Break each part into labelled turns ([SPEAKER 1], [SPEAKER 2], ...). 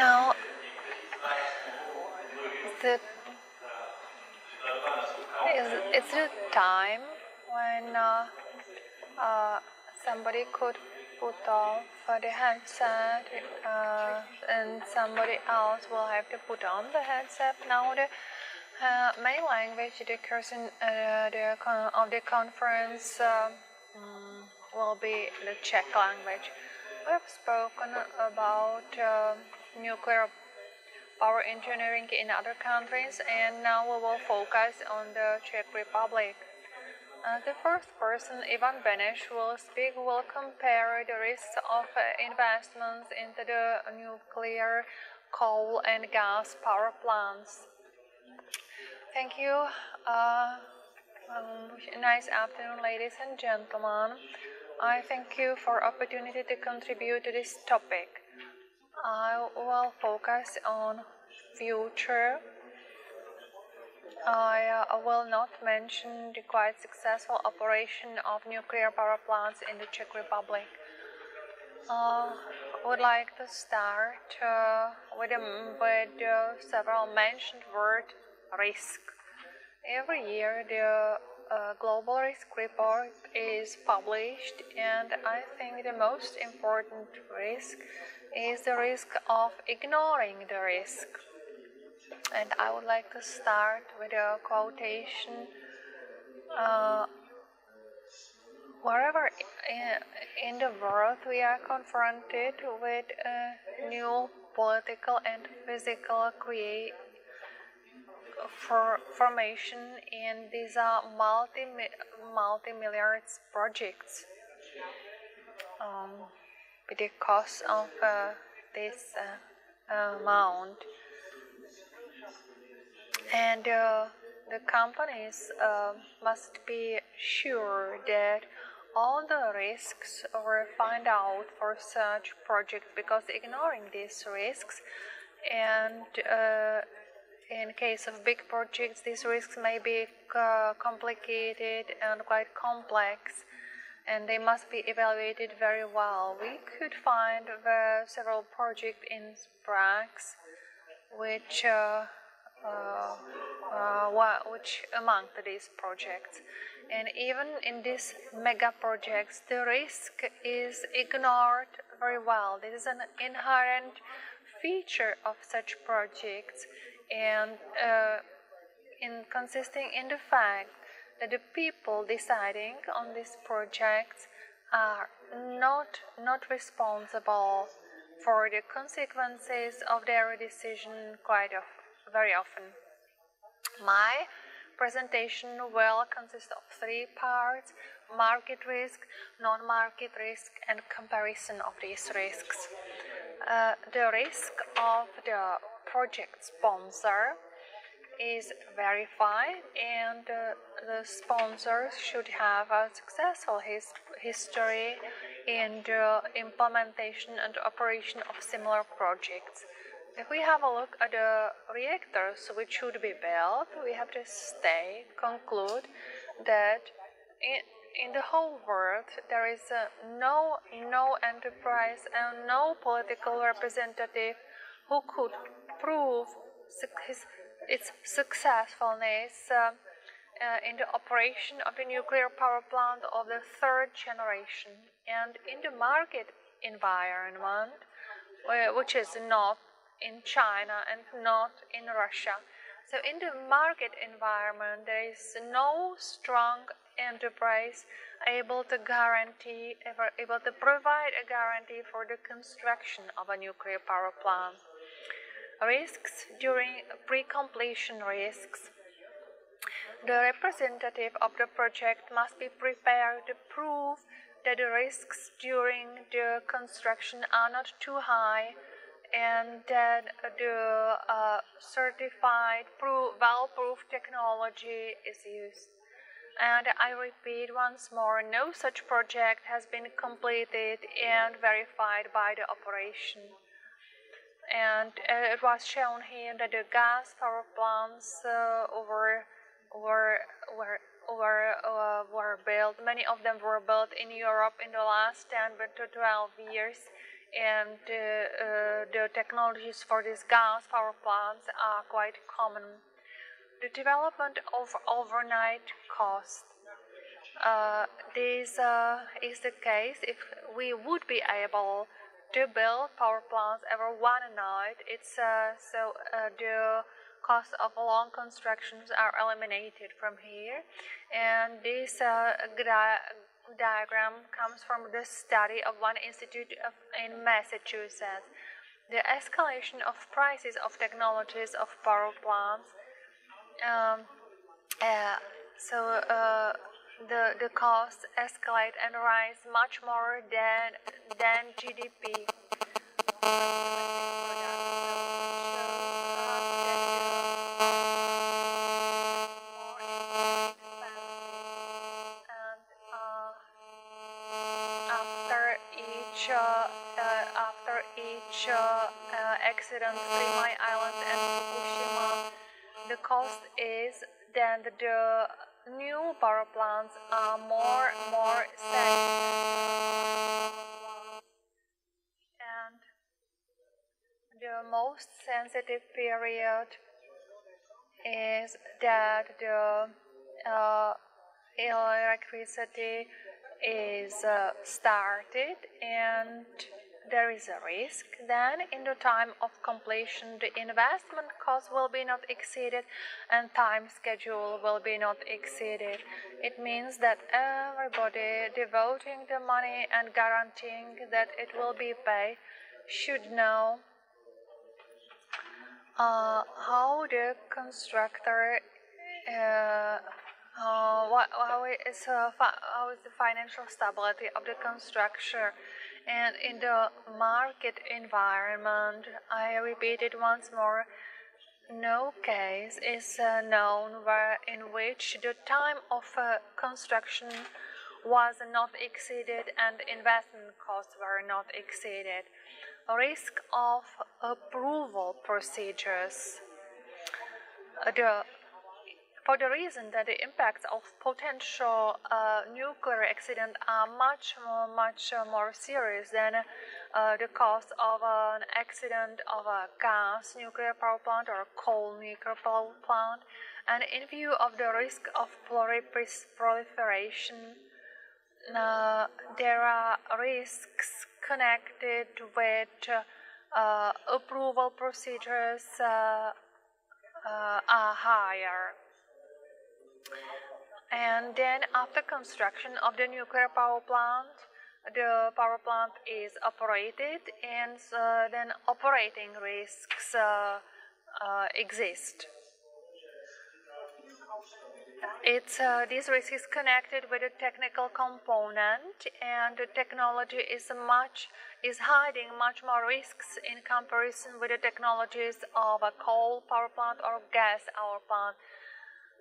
[SPEAKER 1] Now, it's the time when somebody could put off the headset and somebody else will have to put on the headset. Now the main language that occurs in of the conference will be the Czech language. We have spoken about nuclear power engineering in other countries, and now we will focus on the Czech Republic. The first person, Ivan Beneš, will compare the risks of investments into the nuclear, coal and gas power plants. Thank you. Nice afternoon, ladies and gentlemen. I thank you for opportunity to contribute to this topic. I will focus on future. I will not mention the quite successful operation of nuclear power plants in the Czech Republic. I would like to start with several mentioned word risk. Every year the global risk report is published, and I think the most important risk is the risk of ignoring the risk. And I would like to start with a quotation. Wherever in the world we are confronted with a new political and physical formation, and these are multi-milliard projects with the cost of this amount. And the companies must be sure that all the risks were found out for such projects, because ignoring these risks, and in case of big projects, these risks may be complicated and quite complex, and they must be evaluated very well. We could find several projects in Prague which among these projects, and even in these mega projects, the risk is ignored very well. This is an inherent feature of such projects, and consisting in the fact that the people deciding on these projects are not responsible for the consequences of their decision very often. My presentation will consist of 3 parts: market risk, non-market risk, and comparison of these risks. The risk of the project sponsor is verified, and the sponsors should have a successful history in the implementation and operation of similar projects. If we have a look at the reactors which should be built, we have to conclude that in the whole world there is no enterprise and no political representative who could prove its successfulness in the operation of the nuclear power plant of the 3rd generation. And in the market environment, which is not in China and not in Russia. So in the market environment, there is no strong enterprise able to provide a guarantee for the construction of a nuclear power plant. Risks during pre-completion risks. The representative of the project must be prepared to prove that the risks during the construction are not too high, and that the certified, well-proven technology is used. And I repeat once more, no such project has been completed and verified by the operation. And it was shown here that the gas power plants were built. Many of them were built in Europe in the last 10 to 12 years, and the technologies for these gas power plants are quite common. The development of overnight cost. This is the case if we would be able to build power plants over one night. The cost of long constructions are eliminated from here, and this diagram comes from the study of one institute in Massachusetts. The escalation of prices of technologies of power plants. The costs escalate and rise much more than GDP. After each accident, 3 Mile Island and Fukushima, the cost is then the new power plants are more sensitive, and the most sensitive period is that the electricity is started and there is a risk. Then in the time of completion the investment cost will be not exceeded and time schedule will be not exceeded. It means that everybody devoting the money and guaranteeing that it will be paid should know how the constructor how is the financial stability of the construction. And in the market environment, I repeat it once more, no case is known in which the time of construction was not exceeded and investment costs were not exceeded. Risk of approval procedures. For the reason that the impacts of potential nuclear accident are much more serious than the cost of an accident of a gas nuclear power plant or a coal nuclear power plant, and in view of the risk of proliferation, there are risks connected with approval procedures are higher. And then after construction of the nuclear power plant, the power plant is operated, and then operating risks exist. This risk is connected with a technical component, and the technology is hiding much more risks in comparison with the technologies of a coal power plant or gas power plant.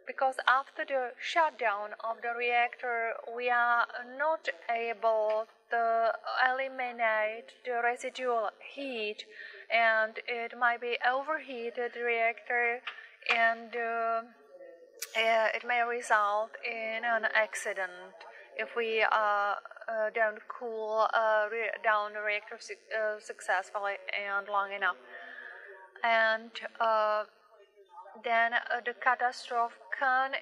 [SPEAKER 1] Because after the shutdown of the reactor, we are not able to eliminate the residual heat, and it might be overheated reactor, and it may result in an accident if we don't cool down the reactor successfully and long enough. And then the catastrophe can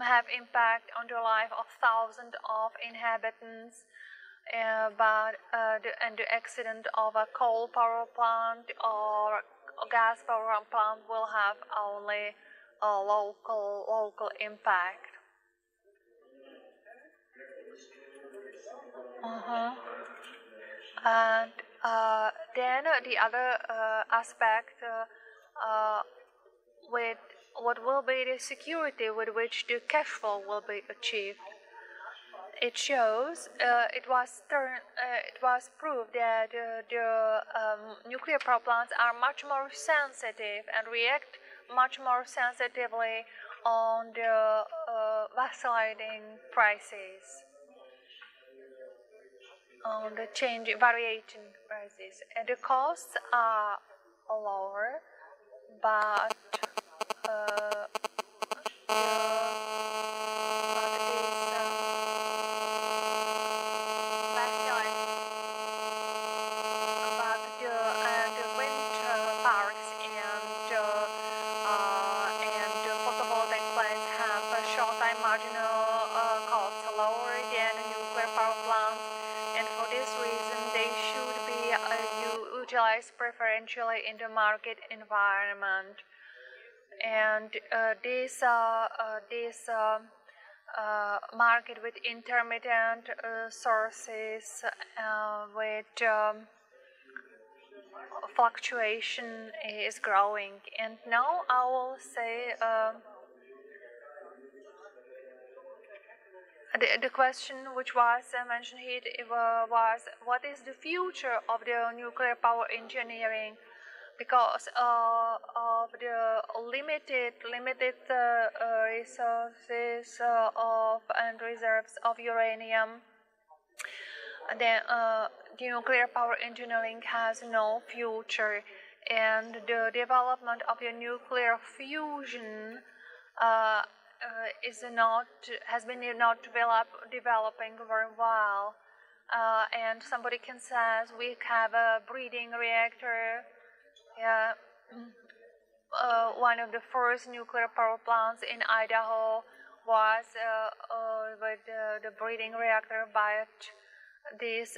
[SPEAKER 1] have impact on the life of thousands of inhabitants, but the accident of a coal power plant or a gas power plant will have only a local impact. And then the other aspect with what will be the security with which the cash flow will be achieved. It shows it was proved that the nuclear power plants are much more sensitive and react much more sensitively on the vacillating prices, on the variating prices, and the costs are lower, but preferentially in the market environment. And this market with intermittent sources with fluctuation is growing. And now I will say the question which was mentioned here was, what is the future of the nuclear power engineering? Because of the limited resources and reserves of uranium, then the nuclear power engineering has no future, and the development of the nuclear fusion has been not developing very well. And somebody can say we have a breeding reactor. Yeah, one of the first nuclear power plants in Idaho was with the breeding reactor, but these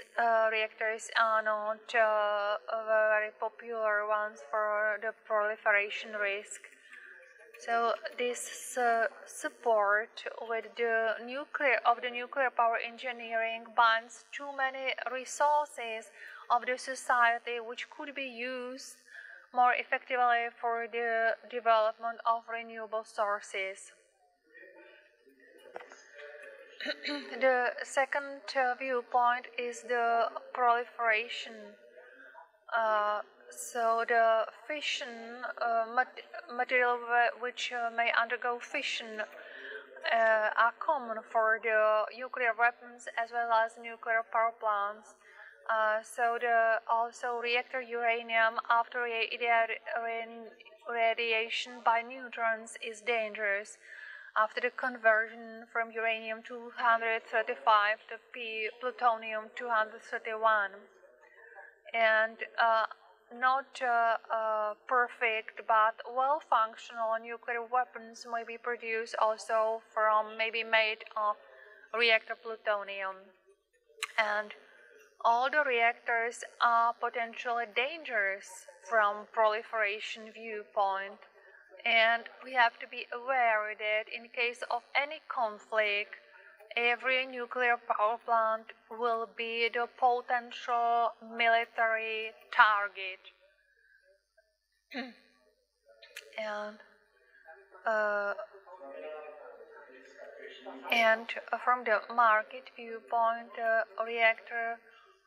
[SPEAKER 1] reactors are not very popular ones for the proliferation risk. So this support with the nuclear power engineering binds too many resources of the society which could be used more effectively for the development of renewable sources. The second viewpoint is the proliferation. So the fission material which may undergo fission are common for the nuclear weapons as well as nuclear power plants. So also reactor uranium after radiation by neutrons is dangerous after the conversion from uranium 235 to plutonium 231. And not perfect but well-functional nuclear weapons may be produced also from maybe made of reactor plutonium. And all the reactors are potentially dangerous from proliferation viewpoint, and we have to be aware that in case of any conflict, every nuclear power plant will be the potential military target. And from the market viewpoint, reactor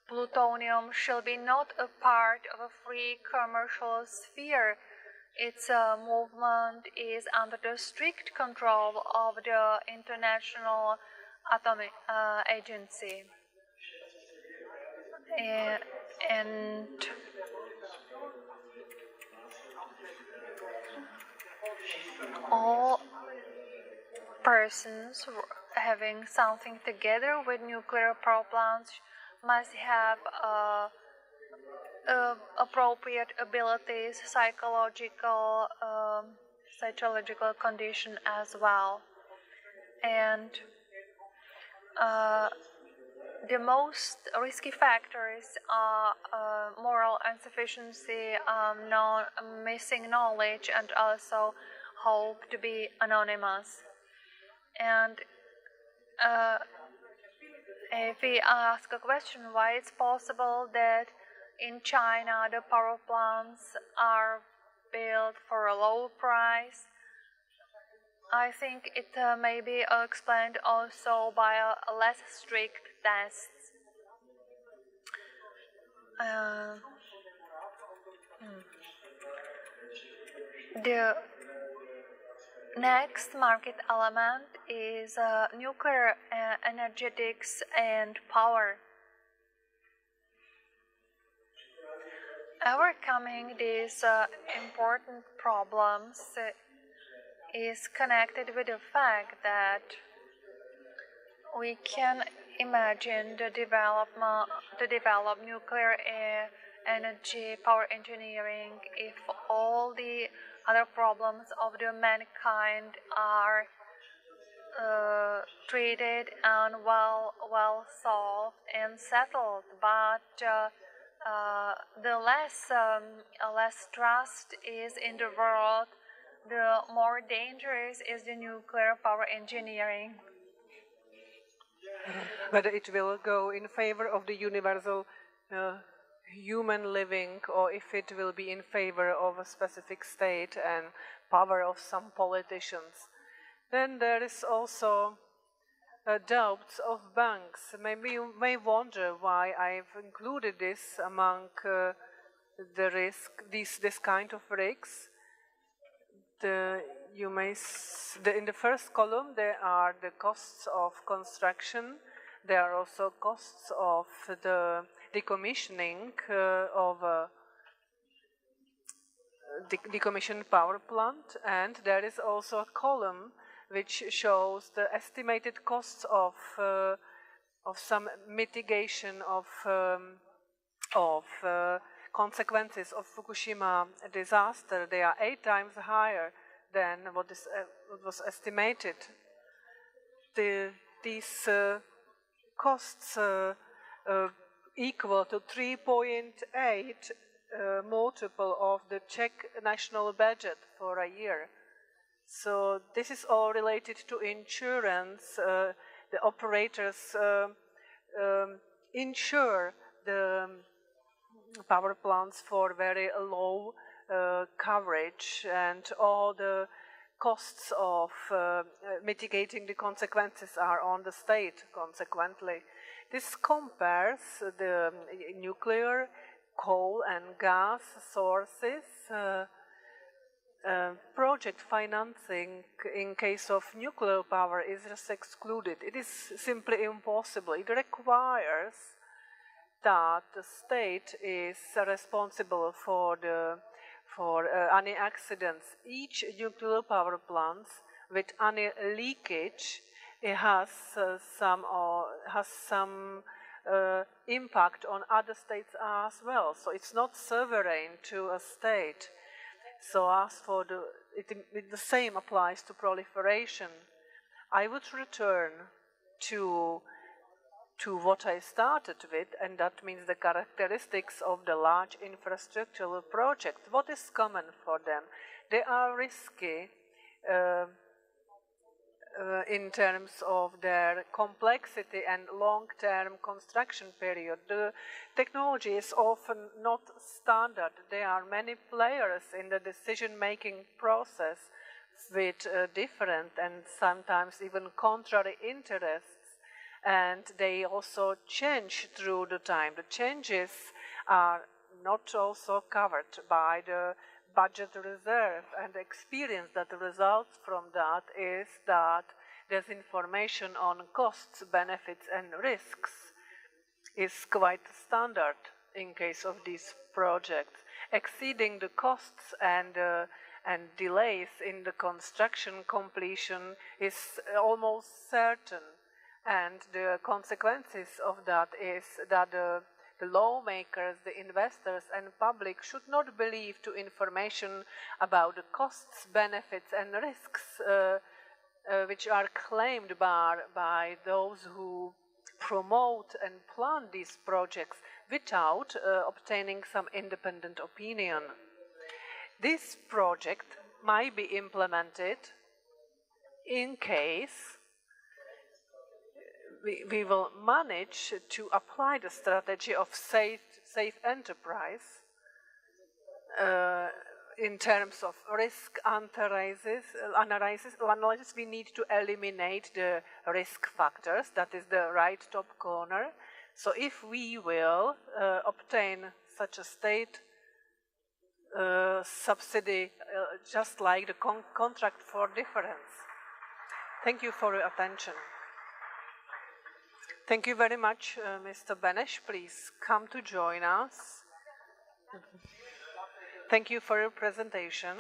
[SPEAKER 1] plutonium shall be not a part of a free commercial sphere. Its movement is under the strict control of the International Atomic Agency. And all persons having something together with nuclear power plants must have appropriate abilities, psychological condition as well. And the most risky factors are moral insufficiency, missing knowledge, and also hope to be anonymous. And if we ask a question why it's possible that in China the power plants are built for a low price, I think it may be explained also by less strict tests. The next market element is nuclear energetics and power. Overcoming these important problems is connected with the fact that we can imagine to develop nuclear energy power engineering if all the other problems of the mankind are treated and well solved and settled. But the less trust is in the world, the more dangerous is the nuclear power engineering.
[SPEAKER 2] Whether it will go in favor of the universal human living, or if it will be in favor of a specific state and power of some politicians. Then there is also doubts of banks. Maybe you may wonder why I've included this among the risk, this kind of risks. In the first column there are the costs of construction. There are also costs of the decommissioning of a decommissioned power plant, and there is also a column which shows the estimated costs of some mitigation of consequences of Fukushima disaster. They are 8 times higher than what was estimated. These costs equal to 3.8 multiple of the Czech national budget for a year. So this is all related to insurance. The operators insure the power plants for very low coverage, and all the costs of mitigating the consequences are on the state, consequently. This compares the nuclear, coal and gas sources. Project financing in case of nuclear power is just excluded. It is simply impossible. It requires that the state is responsible for any accidents. Each nuclear power plant with any leakage, it has some impact on other states as well. So it's not sovereign to a state. So as for the same applies to proliferation. I would return to what I started with, and that means the characteristics of the large infrastructural projects. What is common for them? They are risky in terms of their complexity and long-term construction period. The technology is often not standard. There are many players in the decision-making process with different and sometimes even contrary interests, and they also change through the time. The changes are not also covered by the budget reserve, and the experience that results from that is that there's information on costs, benefits and risks is quite standard in case of these projects. Exceeding the costs and delays in the construction completion is almost certain, and the consequences of that is that the lawmakers, the investors and public should not believe to information about the costs, benefits and risks which are claimed by those who promote and plan these projects without obtaining some independent opinion. This project might be implemented in case we will manage to apply the strategy of safe enterprise in terms of risk analysis. We need to eliminate the risk factors. That is the right top corner. So if we will obtain such a state subsidy, just like the contract for difference. Thank you for your attention. Thank you very much, Mr. Beneš. Please come to join us. Thank you for your presentation.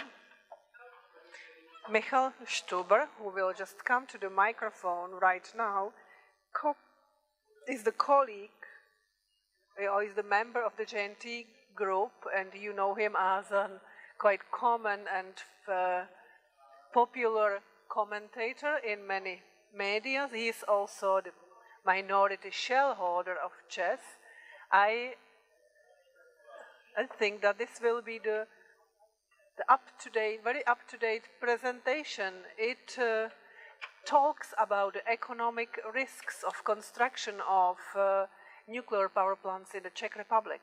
[SPEAKER 2] Michal Stuber, who will just come to the microphone right now, is the colleague, or is the member of the JNT group, and you know him as a quite common and popular commentator in many media. He is also the minority shareholder of ČEZ. I I think that this will be the up-to-date, very up-to-date presentation. It talks about the economic risks of construction of nuclear power plants in the Czech Republic.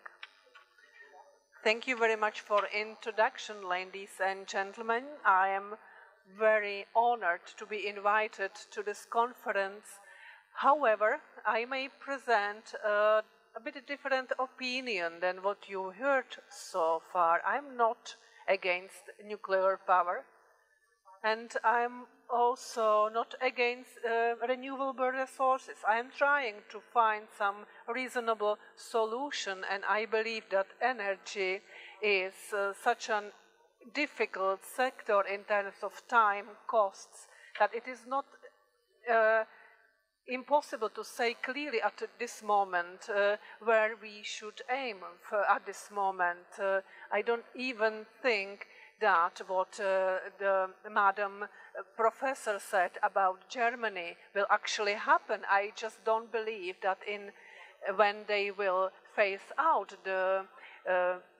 [SPEAKER 2] Thank you very much for introduction, ladies and gentlemen. I am very honored to be invited to this conference. However, I may present a bit different opinion than what you heard so far. I'm not against nuclear power, and I'm also not against renewable resources. I am trying to find some reasonable solution, and I believe that energy is such a difficult sector in terms of time, costs, that it is not impossible to say clearly at this moment where we should aim for at this moment. I don't even think that what the Madam Professor said about Germany will actually happen. I just don't believe that when they will phase out the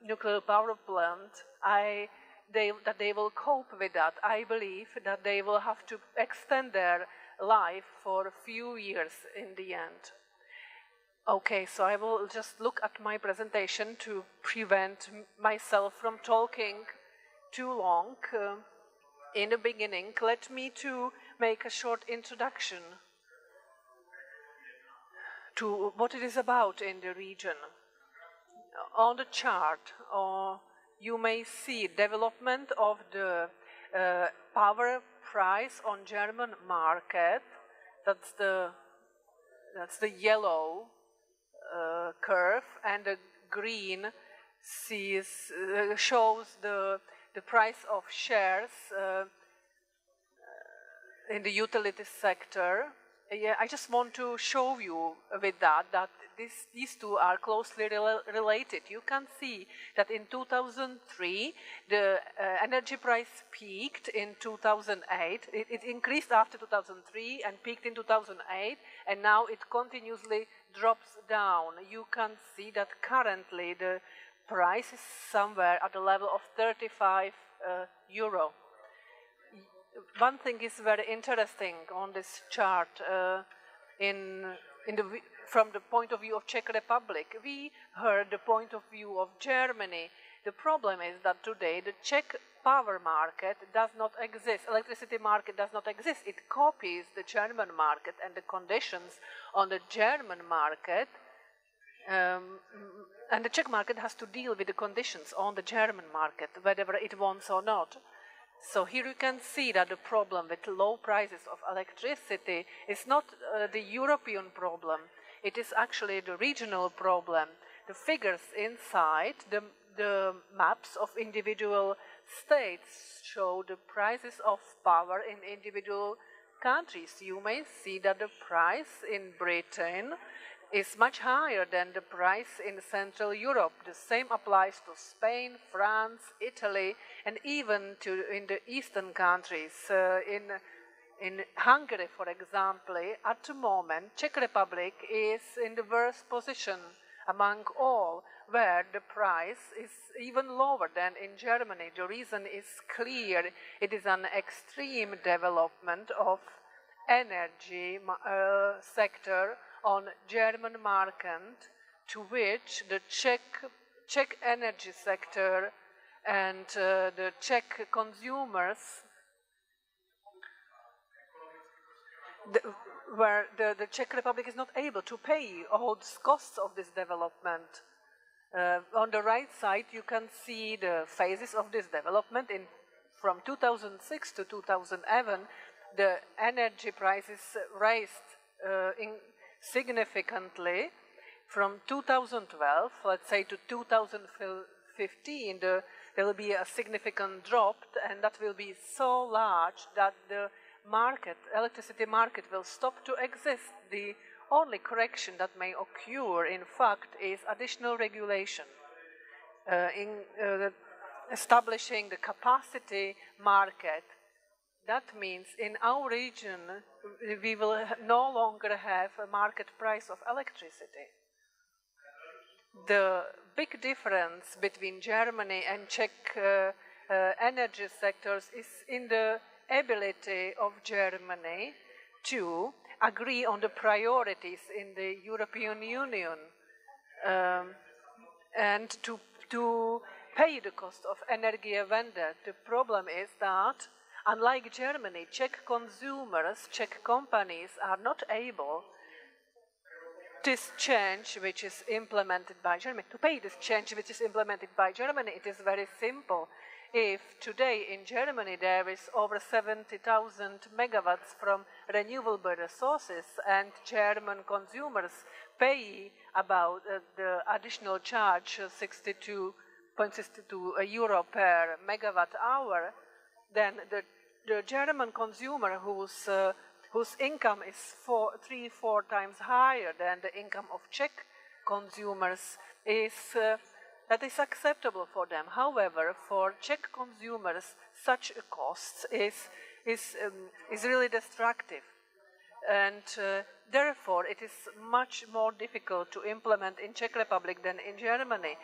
[SPEAKER 2] nuclear power plant, that they will cope with that. I believe that they will have to extend their life for a few years in the end. Okay, so I will just look at my presentation to prevent myself from talking too long. In the beginning, let me to make a short introduction to what it is about in the region. On the chart, you may see development of the power price on German market. That's the yellow curve, and the green shows the price of shares in the utility sector. Yeah, I just want to show you with that these two are closely related. You can see that in 2003 the energy price peaked in 2008. It increased after 2003 and peaked in 2008, and now it continuously drops down. You can see that currently the price is somewhere at the level of 35 euro. One thing is very interesting on this chart from the point of view of Czech Republic. We heard the point of view of Germany. The problem is that today the Czech power market does not exist. Electricity market does not exist. It copies the German market, and the conditions on the German market and the Czech market has to deal with the conditions on the German market, whether it wants or not. So here you can see that the problem with low prices of electricity is not the European problem. It is actually the regional problem. The figures inside the maps of individual states show the prices of power in individual countries. You may see that the price in Britain is much higher than the price in Central Europe. The same applies to Spain, France, Italy, and even in the eastern countries. In Hungary, for example, at the moment, Czech Republic is in the worst position among all, where the price is even lower than in Germany. The reason is clear. It is an extreme development of energy sector on German market, to which the Czech energy sector and the Czech consumers, where the Czech Republic is not able to pay all the costs of this development. On the right side, you can see the phases of this development. From 2006 to 2011, the energy prices raised significantly. From 2012, let's say, to 2015, there will be a significant drop, and that will be so large that the electricity market will stop to exist. The only correction that may occur, in fact, is additional regulation, establishing the capacity market. That means in our region, we will no longer have a market price of electricity. the big difference between Germany and Czech energy sectors is in the ability of Germany to agree on the priorities in the European Union and to pay the cost of Energiewende. The problem is that, unlike Germany, Czech consumers, Czech companies are not able this change which is implemented by Germany. To pay this change which is implemented by Germany, it is very simple. If today in Germany there is over 70,000 megawatts from renewable resources and German consumers pay about the additional charge 62.62 euro per megawatt hour, then the German consumer whose income is 3-4 times higher than the income of Czech consumers that is acceptable for them. However, for Czech consumers, such a cost is really destructive, and therefore it is much more difficult to implement in Czech Republic than in Germany.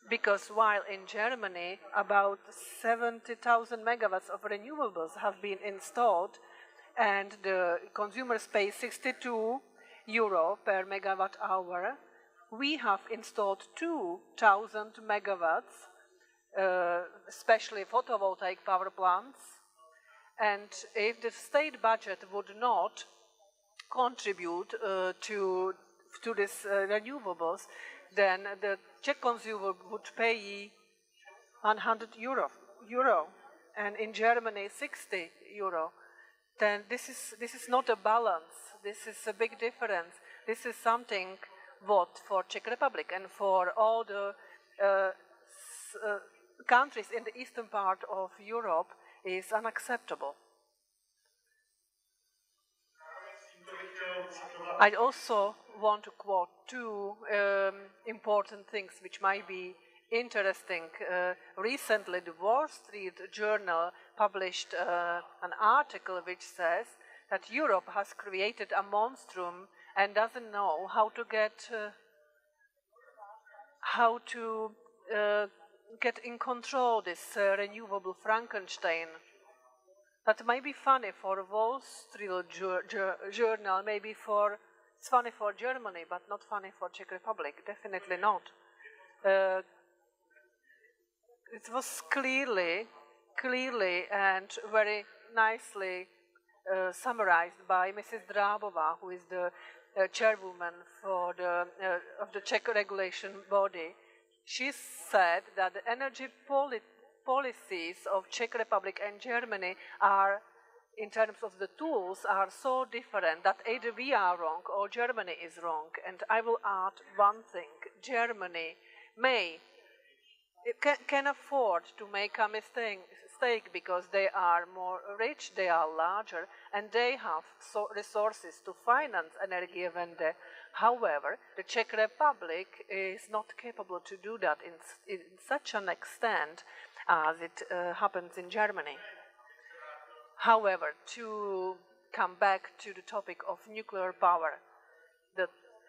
[SPEAKER 2] Because while in Germany about 70,000 megawatts of renewables have been installed, and the consumers pay 62 euro per megawatt hour, we have installed 2,000 megawatts, especially photovoltaic power plants. And if the state budget would not contribute to these renewables, then the Czech consumer would pay 100 euro, and in Germany 60 euro. Then this is not a balance. This is a big difference. This is something what for Czech Republic and for all the countries in the eastern part of Europe is unacceptable. I also want to quote two important things which might be interesting. Recently, the Wall Street Journal published an article which says that Europe has created a monstrum and doesn't know how to get in control this renewable Frankenstein. That might be funny for Wall Street Journal, maybe it's funny for Germany, but not funny for Czech Republic, definitely not. It was clearly and very nicely summarized by Mrs. Drábová, who is the chairwoman of the Czech regulation body. She said that the energy policies of Czech Republic and Germany are, in terms of the tools, are so different that either we are wrong or Germany is wrong. And I will add one thing. Germany can afford to make a mistake because they are more rich, they are larger, and they have resources to finance Energiewende. However, the Czech Republic is not capable to do that in such an extent as it happens in Germany. However, to come back to the topic of nuclear power, the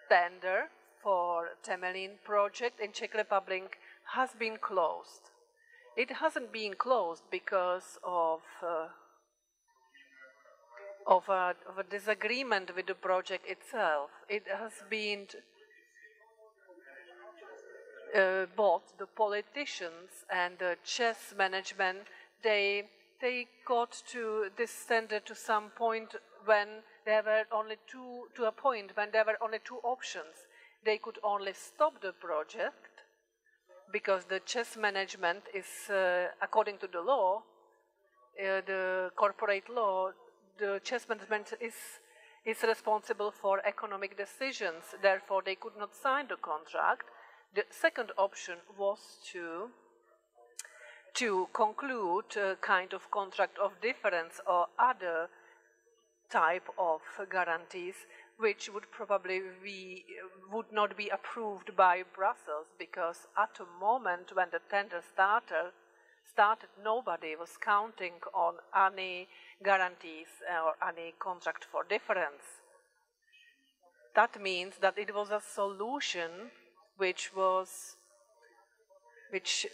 [SPEAKER 2] tender for Temelin project in Czech Republic has been closed. It hasn't been closed because of a disagreement with the project itself. It has been both the politicians and the chess management, they got to this tender to some point when there were only two options. They could only stop the project because the chess management is, according to the law, the corporate law, the chess management is responsible for economic decisions. Therefore, they could not sign the contract. The second option was to conclude a kind of contract of difference or other type of guarantees, which would probably would not be approved by Brussels, because at the moment when the tender started, nobody was counting on any guarantees or any contract for difference. That means that it was a solution which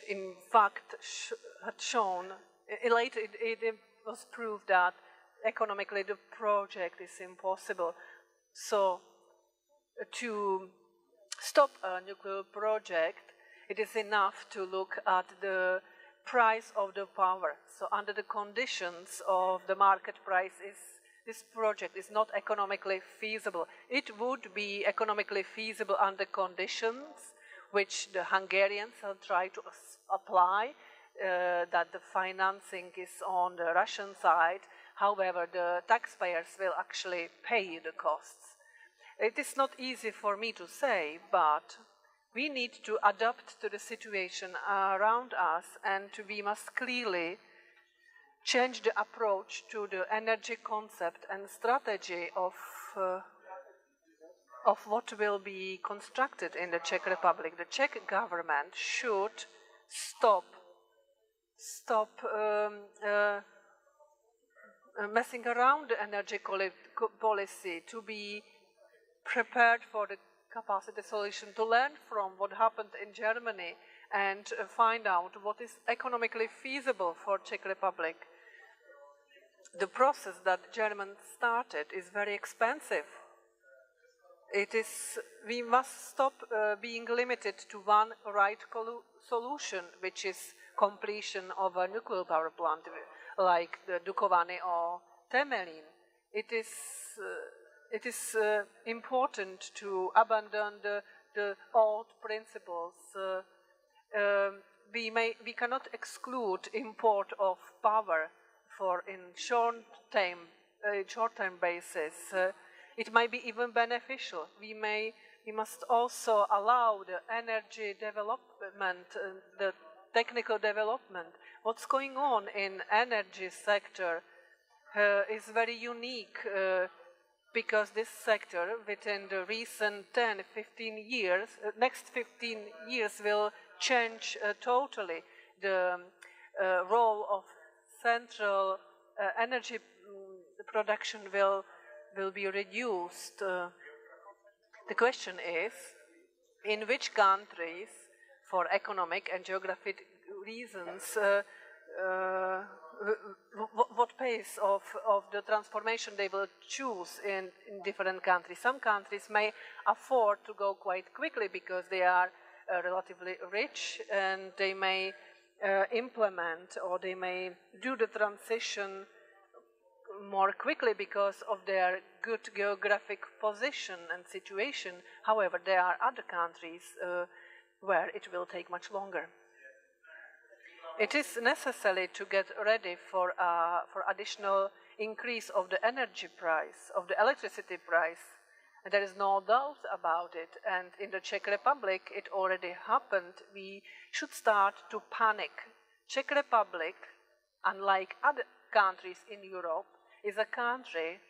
[SPEAKER 2] in fact had shown, later it was proved that economically the project is impossible. So to stop a nuclear project, it is enough to look at the price of the power. So under the conditions of the market price, this project is not economically feasible. It would be economically feasible under conditions which the Hungarians have tried to apply, that the financing is on the Russian side. However, the taxpayers will actually pay the costs. It is not easy for me to say, but we need to adapt to the situation around us, and we must clearly change the approach to the energy concept and strategy of what will be constructed in the Czech Republic. The Czech government should stop messing around the energy policy, to be prepared for the capacity solution, to learn from what happened in Germany and find out what is economically feasible for Czech Republic. The process that Germans started is very expensive. We must stop being limited to one right solution, which is completion of a nuclear power plant like the Dukovany or Temelin. It is important to abandon the old principles. We cannot exclude import of power for in short-term basis. It might be even beneficial. We must also allow the energy development, the technical development. What's going on in energy sector is very unique, because this sector within the recent 10, 15 years, next 15 years will change totally. The role of central energy production will be reduced. The question is, in which countries, for economic and geographic reasons, what pace of the transformation they will choose in different countries. Some countries may afford to go quite quickly because they are relatively rich, and they may implement, or they may do the transition more quickly because of their good geographic position and situation. However, there are other countries where it will take much longer. It is necessary to get ready for additional increase of the energy price, of the electricity price. And there is no doubt about it. And in the Czech Republic, it already happened. We should start to panic. Czech Republic, unlike other countries in Europe, is a country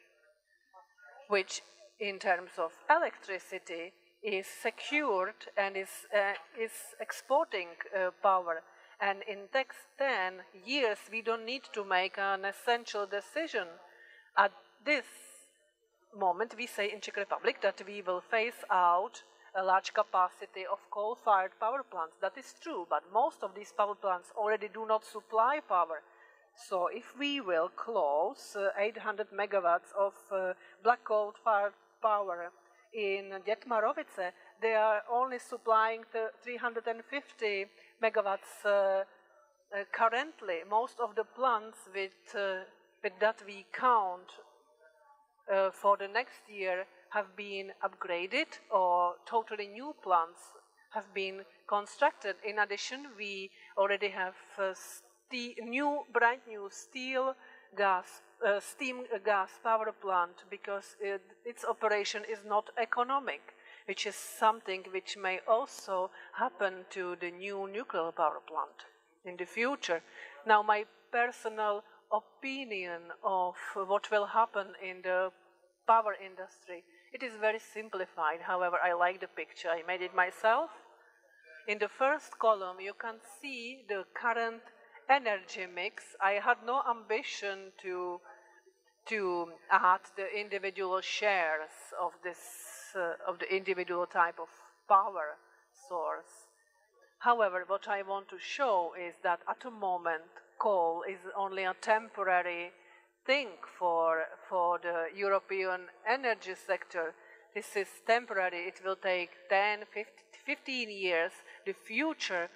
[SPEAKER 2] which, in terms of electricity, is secured and is exporting power. And in the next 10 years, we don't need to make an essential decision. At this moment, we say in Czech Republic that we will phase out a large capacity of coal-fired power plants. That is true, but most of these power plants already do not supply power. So if we will close 800 megawatts of black coal-fired power in Dětmarovice, they are only supplying 350 megawatts currently. Most of the plants with that we count for the next year have been upgraded, or totally new plants have been constructed. In addition, we already have brand new steam gas power plant, because its operation is not economic, which is something which may also happen to the new nuclear power plant in the future. Now, my personal opinion of what will happen in the power industry, it is very simplified. However, I like the picture. I made it myself. In the first column, you can see the current energy mix. I had no ambition to add the individual shares of this of the individual type of power source. However, what I want to show is that at the moment, coal is only a temporary thing for the European energy sector. This is temporary. It will take 10, 15 years. The future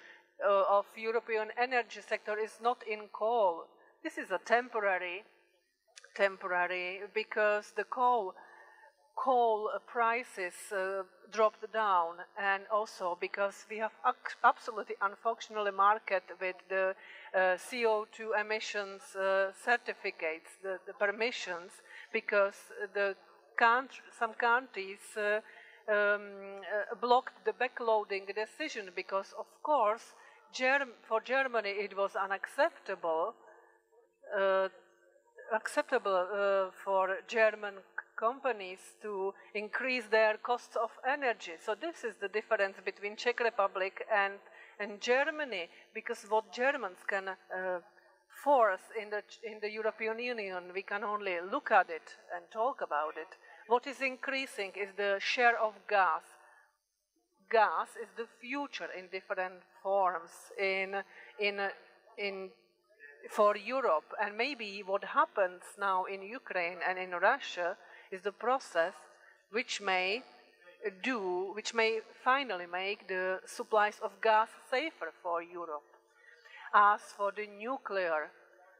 [SPEAKER 2] of European energy sector is not in coal. This is a temporary because the coal prices dropped down, and also because we have absolutely unfunctional market with the CO2 emissions certificates, the permissions, because some countries blocked the backloading decision, because of course for Germany it was unacceptable for German companies to increase their costs of energy. So this is the difference between Czech Republic and Germany, because what Germans can force in the European Union, we can only look at it and talk about it. What is increasing is the share of gas. Gas is the future in different forms for Europe, and maybe what happens now in Ukraine and in Russia is the process which may finally make the supplies of gas safer for Europe. As for the nuclear,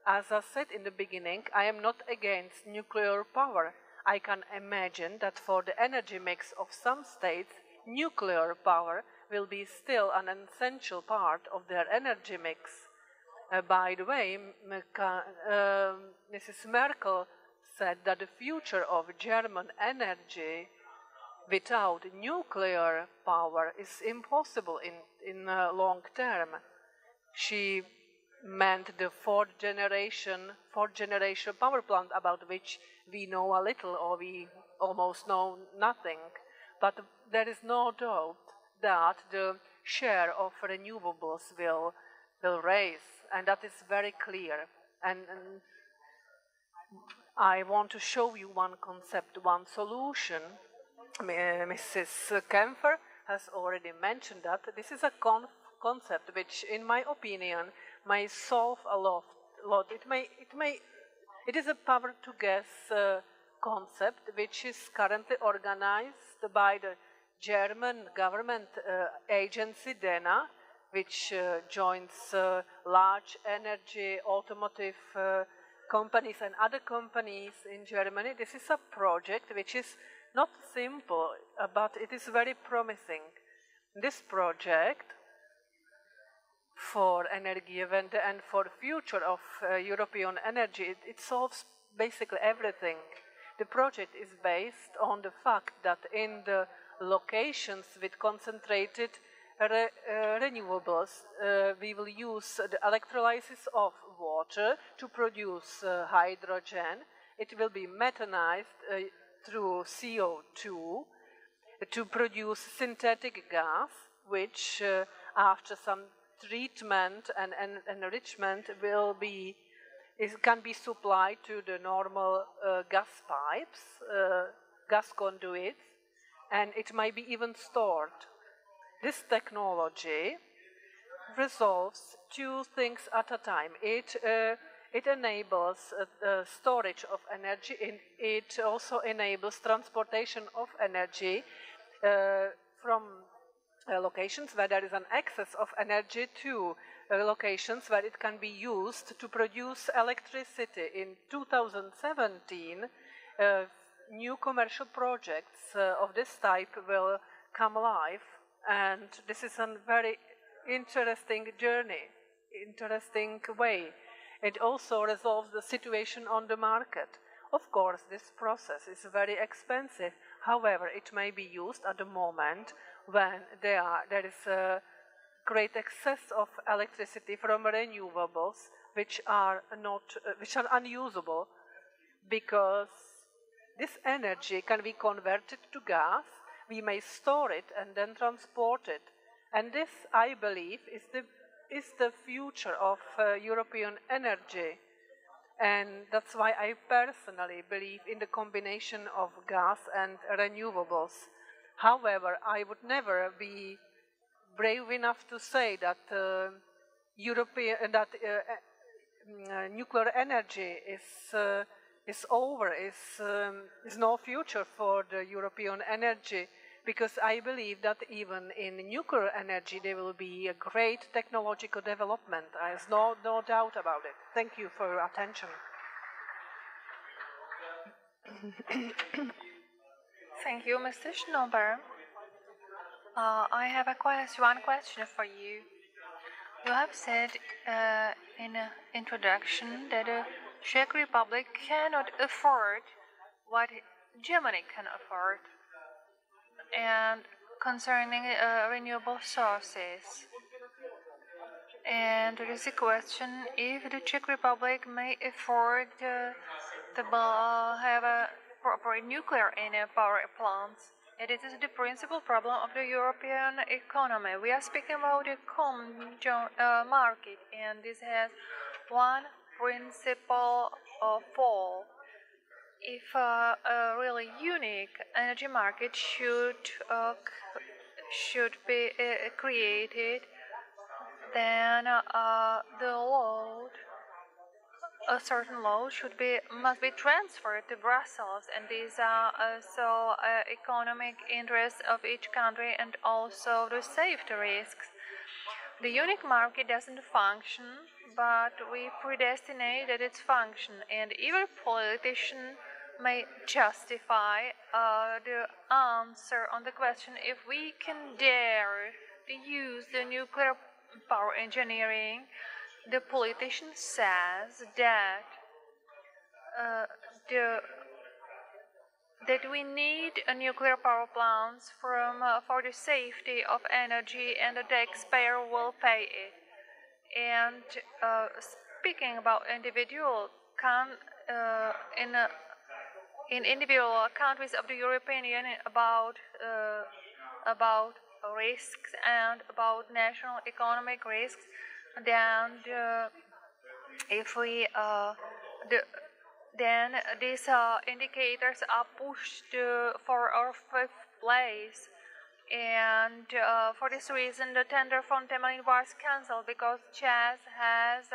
[SPEAKER 2] as I said in the beginning, I am not against nuclear power. I can imagine that for the energy mix of some states, nuclear power will be still an essential part of their energy mix. By the way, Mrs. Merkel said that the future of German energy without nuclear power is impossible in long term. She meant the fourth generation power plant, about which we know a little or we almost know nothing. But there is no doubt that the share of renewables will rise, and that is very clear. And I want to show you one concept, one solution. Mrs. Kempfer has already mentioned that this is a concept which, in my opinion, may solve a lot. It is a power to gas concept which is currently organized by the German government agency DENA, which joins large energy, automotive companies and other companies in Germany. This is a project which is not simple, but it is very promising. This project for Energiewende and for the future of European energy, it solves basically everything. The project is based on the fact that in the locations with concentrated renewables, we will use the electrolysis of water to produce hydrogen. It will be methanized through CO2 to produce synthetic gas, which after some treatment and enrichment can be supplied to the normal gas pipes, gas conduits, and it might be even stored. This technology resolves two things at a time. It enables storage of energy, and it also enables transportation of energy from locations where there is an excess of energy to locations where it can be used to produce electricity. In 2017, new commercial projects of this type will come live, and this is a very interesting journey, interesting way. It also resolves the situation on the market. Of course, this process is very expensive. However, it may be used at the moment when there is a great excess of electricity from renewables, which are unusable, because this energy can be converted to gas. We may store it and then transport it, and this, I believe, is the future of European energy. And that's why I personally believe in the combination of gas and renewables. However, I would never be brave enough to say that nuclear energy is over, is no future for the European energy, because I believe that even in nuclear energy there will be a great technological development. There's no doubt about it. Thank you for your attention.
[SPEAKER 1] Thank you, Mr. Schnobber. I have one question for you. You have said in an introduction that the Czech Republic cannot afford what Germany can afford, and concerning renewable sources. And there is a question if the Czech Republic may afford to have a proper nuclear power plants. And it is the principal problem of the European economy. We are speaking about a common market, and this has one principle of all. If a really unique energy market should be created, then a certain load must be transferred to Brussels, and these are also economic interests of each country and also the safety risks. The unique market doesn't function, but we predestinate that it's function, and even politician may justify the answer on the question if we can dare to use the nuclear power engineering. The politician says that that we need a nuclear power plants for the safety of energy, and the taxpayer will pay it. And speaking about in individual countries of the European Union about risks and about national economic risks, then then these indicators are pushed for our fifth place, and for this reason the tender from Temelín was cancelled, because ČEZ has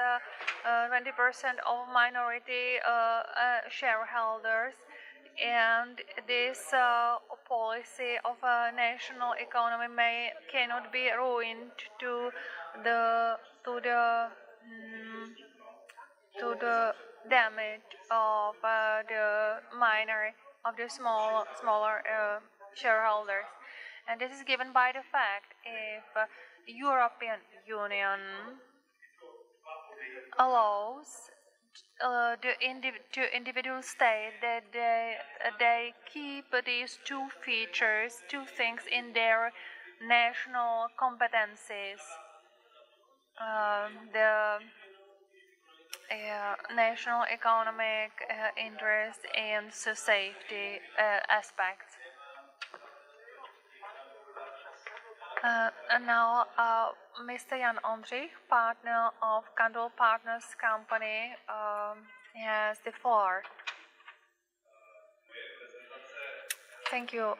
[SPEAKER 1] 20% of minority shareholders, and this policy of a national economy cannot be ruined to the damage of the smaller shareholders. And this is given by the fact if the European Union allows to individual state that they keep these two things in their national competencies. The national economic interest and safety aspects. And now Mr. Jan Ondřich, partner of Kandol Partners Company, has the floor. Thank you.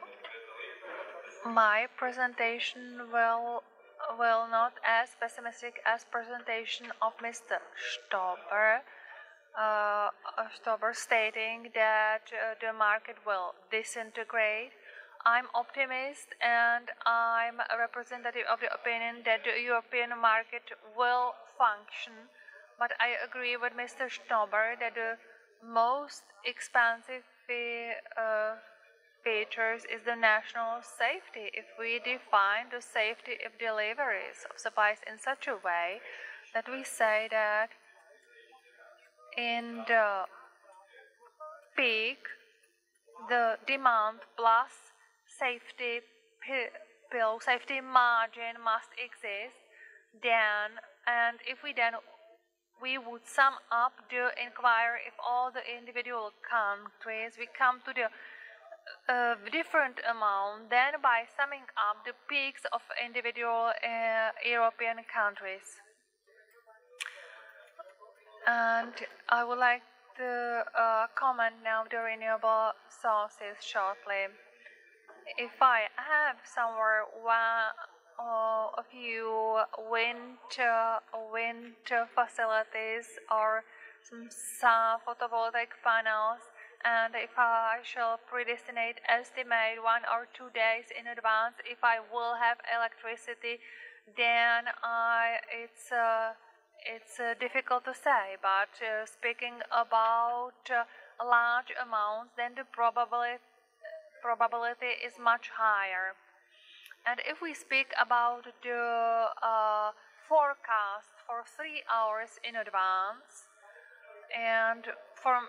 [SPEAKER 1] My presentation will not as pessimistic as presentation of Mr. Stober stating that the market will disintegrate. I'm optimist, and I'm a representative of the opinion that the European market will function. But I agree with Mr. Stober that the most expensive features is the national safety. If we define the safety of deliveries of supplies in such a way that we say that in the peak, the demand plus safety margin must exist, then, and if we would sum up the inquiry if all the individual countries, we come to the different amount then by summing up the peaks of individual European countries. And I would like to comment now the renewable sources shortly. If I have somewhere a few wind facilities or some photovoltaic panels, and if I shall estimate 1 or 2 days in advance if I will have electricity, then it's difficult to say. But speaking about large amounts, then the probability is much higher. And if we speak about the forecast for 3 hours in advance, and for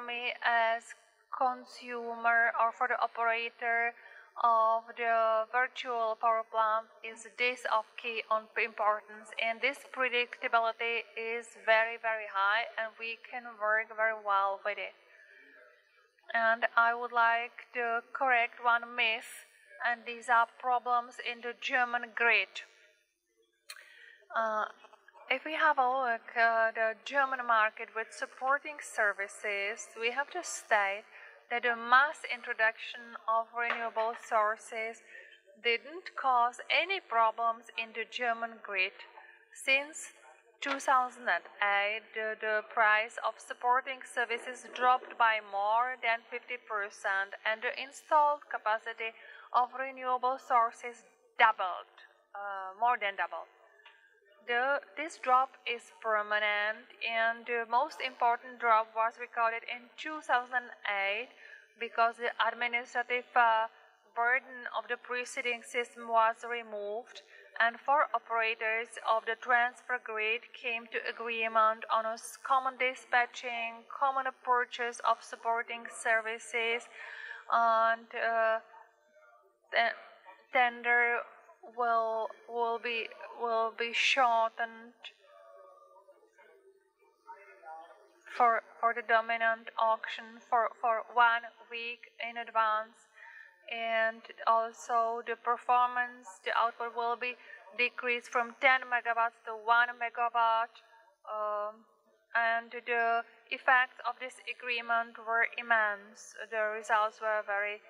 [SPEAKER 1] me as consumer or for the operator of the virtual power plant, is this of key on importance, and this predictability is very, very high, and we can work very well with it. And I would like to correct one myth, and these are problems in the German grid. If we have a look at the German market with supporting services, we have to state that the mass introduction of renewable sources didn't cause any problems in the German grid. Since 2008, the price of supporting services dropped by more than 50%, and the installed capacity of renewable sources doubled, more than doubled. This drop is permanent, and the most important drop was recorded in 2008 because the administrative burden of the preceding system was removed, and 4 operators of the transfer grid came to agreement on a common dispatching, common purchase of supporting services, and the tender will be shortened for the dominant auction for 1 week in advance, and also the output will be decreased from 10 megawatts to 1 megawatt, and the effects of this agreement were immense. The results were very,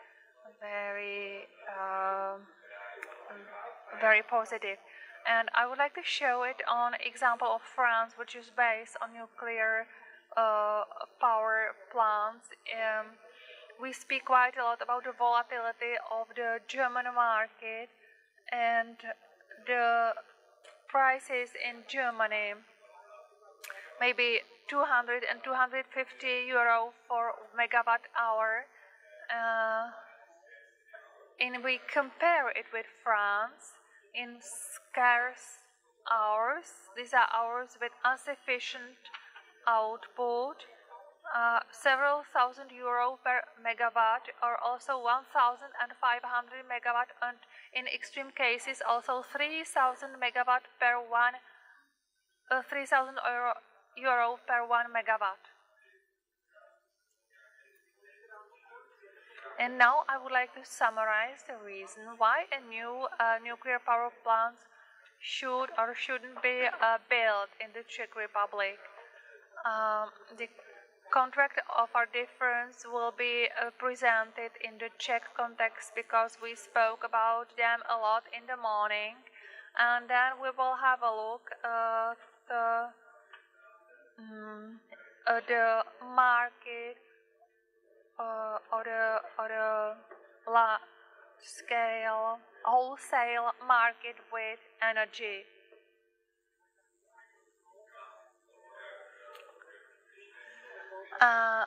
[SPEAKER 1] very positive. And I would like to show it on example of France, which is based on nuclear power plants. We speak quite a lot about the volatility of the German market, and the prices in Germany maybe 200 and 250 euro for megawatt hour. And we compare it with France in scarce hours. These are hours with insufficient output, several thousand euro per megawatt, or also 1,500 megawatt, and in extreme cases also 3,000 megawatt per 3,000 euro per 1 megawatt. And now I would like to summarize the reason why a new nuclear power plant should or shouldn't be built in the Czech Republic. The contract of our difference will be presented in the Czech context because we spoke about them a lot in the morning, and then we will have a look at the market or the large scale wholesale market with energy. I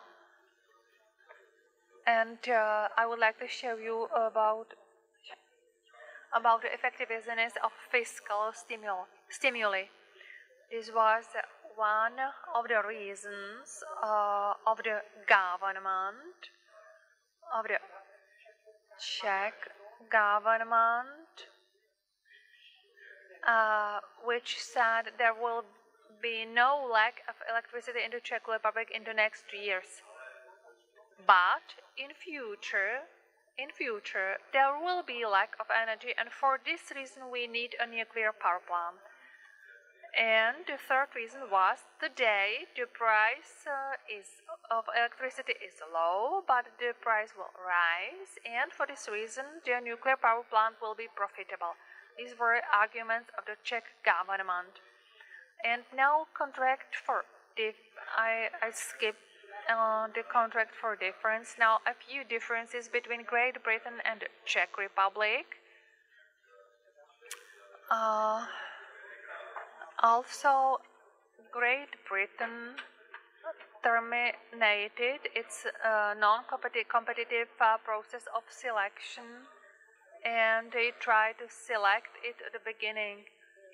[SPEAKER 1] would like to show you about the effectiveness of fiscal stimuli. This was one of the reasons of the government, of the Czech government, which said there will be no lack of electricity in the Czech Republic in the next 3 years. But in future, there will be lack of energy, and for this reason we need a nuclear power plant. And the third reason was the price of electricity is low, but the price will rise, and for this reason the nuclear power plant will be profitable. These were arguments of the Czech government. And now I skip the contract for difference. Now a few differences between Great Britain and the Czech Republic. Also, Great Britain terminated its non-competitive process of selection, and they tried to select it at the beginning.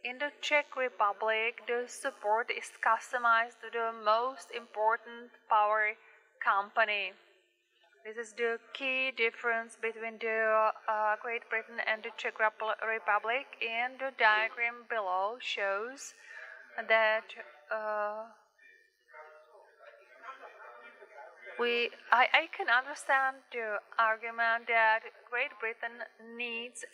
[SPEAKER 1] In the Czech Republic, the support is customized to the most important power company. This is the key difference between the Great Britain and the Czech Republic, and the diagram below shows that I can understand the argument that Great Britain needs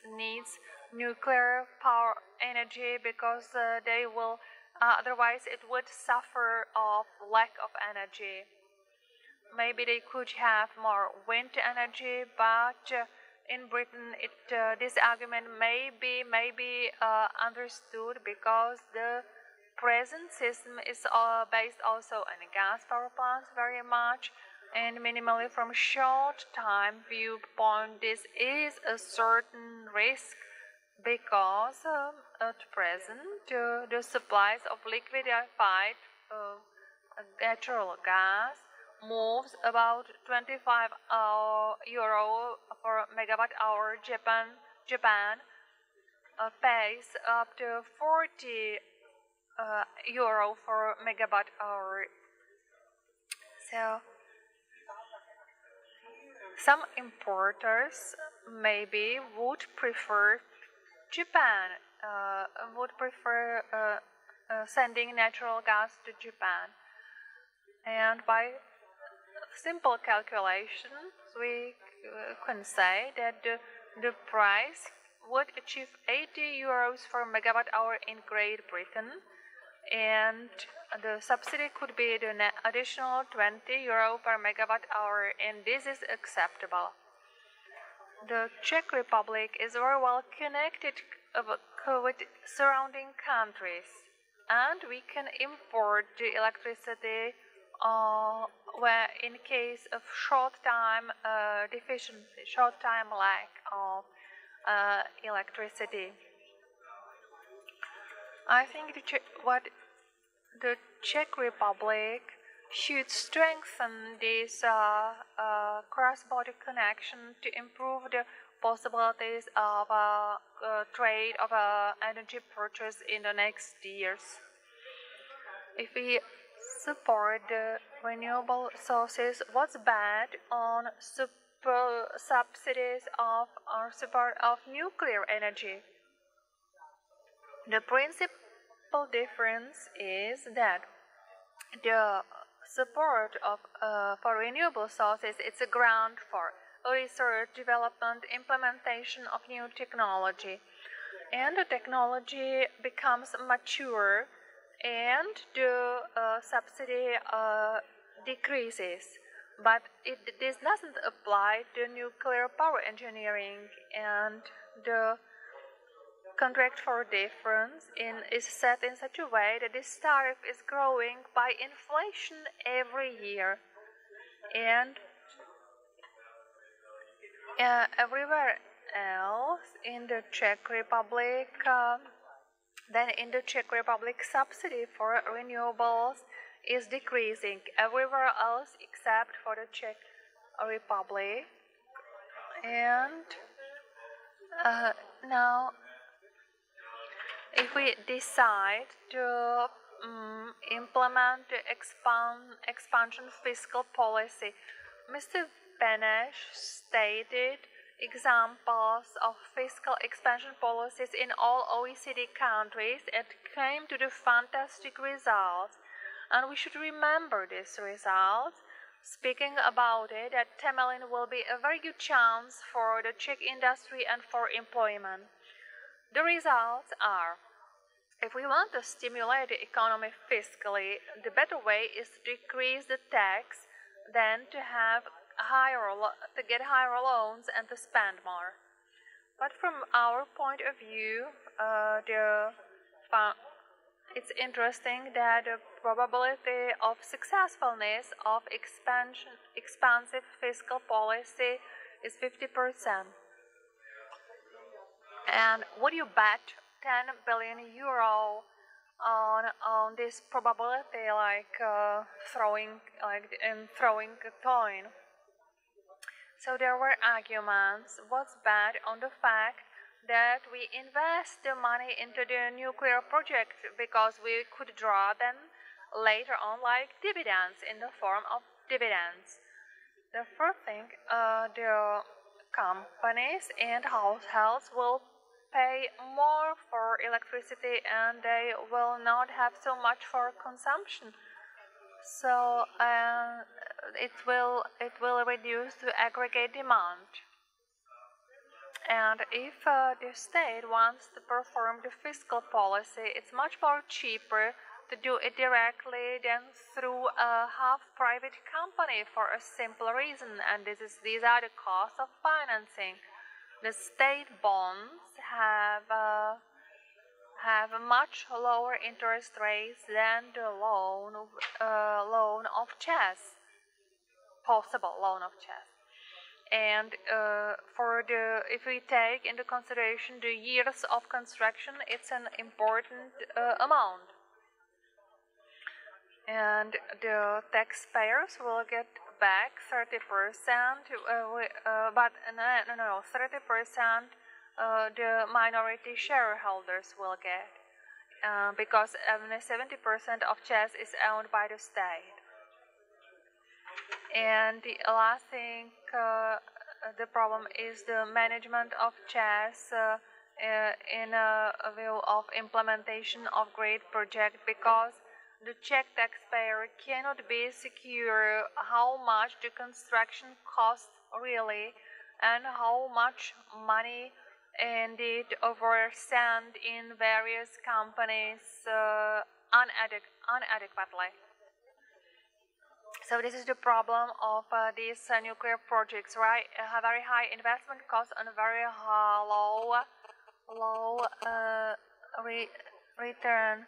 [SPEAKER 1] nuclear power energy because they will otherwise it would suffer of lack of energy. Maybe they could have more wind energy, but in Britain this argument may be understood because the present system is based also on gas power plants very much, and minimally from short time viewpoint this is a certain risk because at present the supplies of liquefied natural gas moves about 25 euro for megawatt hour. Japan pays up to 40 euro for megawatt hour. So some importers maybe would prefer sending natural gas to Japan, and by simple calculations we can say that the price would achieve 80 euros for megawatt hour in Great Britain, and the subsidy could be the additional 20 euro per megawatt hour, and this is acceptable. The Czech Republic is very well connected with surrounding countries, and we can import the electricity where in case of short time deficiency, short time lack of electricity. I think the Czech Republic should strengthen this cross-border connection to improve the possibilities of trade of energy purchase in the next years. If we support the renewable sources, what's bad on subsidies of or support of nuclear energy? The principal difference is that the support of for renewable sources it's a ground for research, development, implementation of new technology, and the technology becomes mature and the subsidy decreases. But this doesn't apply to nuclear power engineering, and the contract for difference is set in such a way that this tariff is growing by inflation every year, and everywhere else in the Czech Republic, subsidy for renewables is decreasing everywhere else except for the Czech Republic. And now if we decide to implement the expansion fiscal policy, Mr. Beneš stated examples of fiscal expansion policies in all OECD countries and came to the fantastic results. And we should remember these results, speaking about it, that Temelin will be a very good chance for the Czech industry and for employment. The results are if we want to stimulate the economy fiscally, the better way is to decrease the tax than to get higher loans and to spend more. But from our point of view, it's interesting that the probability of successfulness of expansive fiscal policy is 50%. And would you bet 10 billion euro on this probability, like throwing a coin? So there were arguments. What's bad on the fact that we invest the money into the nuclear project because we could draw them later on like dividends in the form of dividends. The first thing, the companies and households will pay more for electricity and they will not have so much for consumption. So it will reduce the aggregate demand. And if the state wants to perform the fiscal policy, it's much more cheaper to do it directly than through a half-private company for a simple reason, and these are the costs of financing. The state bonds have much lower interest rates than the loan of chess, possible loan of chess. And if we take into consideration the years of construction, it's an important amount. And the taxpayers will get back 30%, but no, 30% the minority shareholders will get, because 70% of chess is owned by the state. And the last thing, the problem is the management of chess in a view of implementation of great project, because the Czech taxpayer cannot be secure how much the construction costs really and how much money indeed overspent in various companies unadequately. So this is the problem of these nuclear projects, right? Very high investment costs and very low return.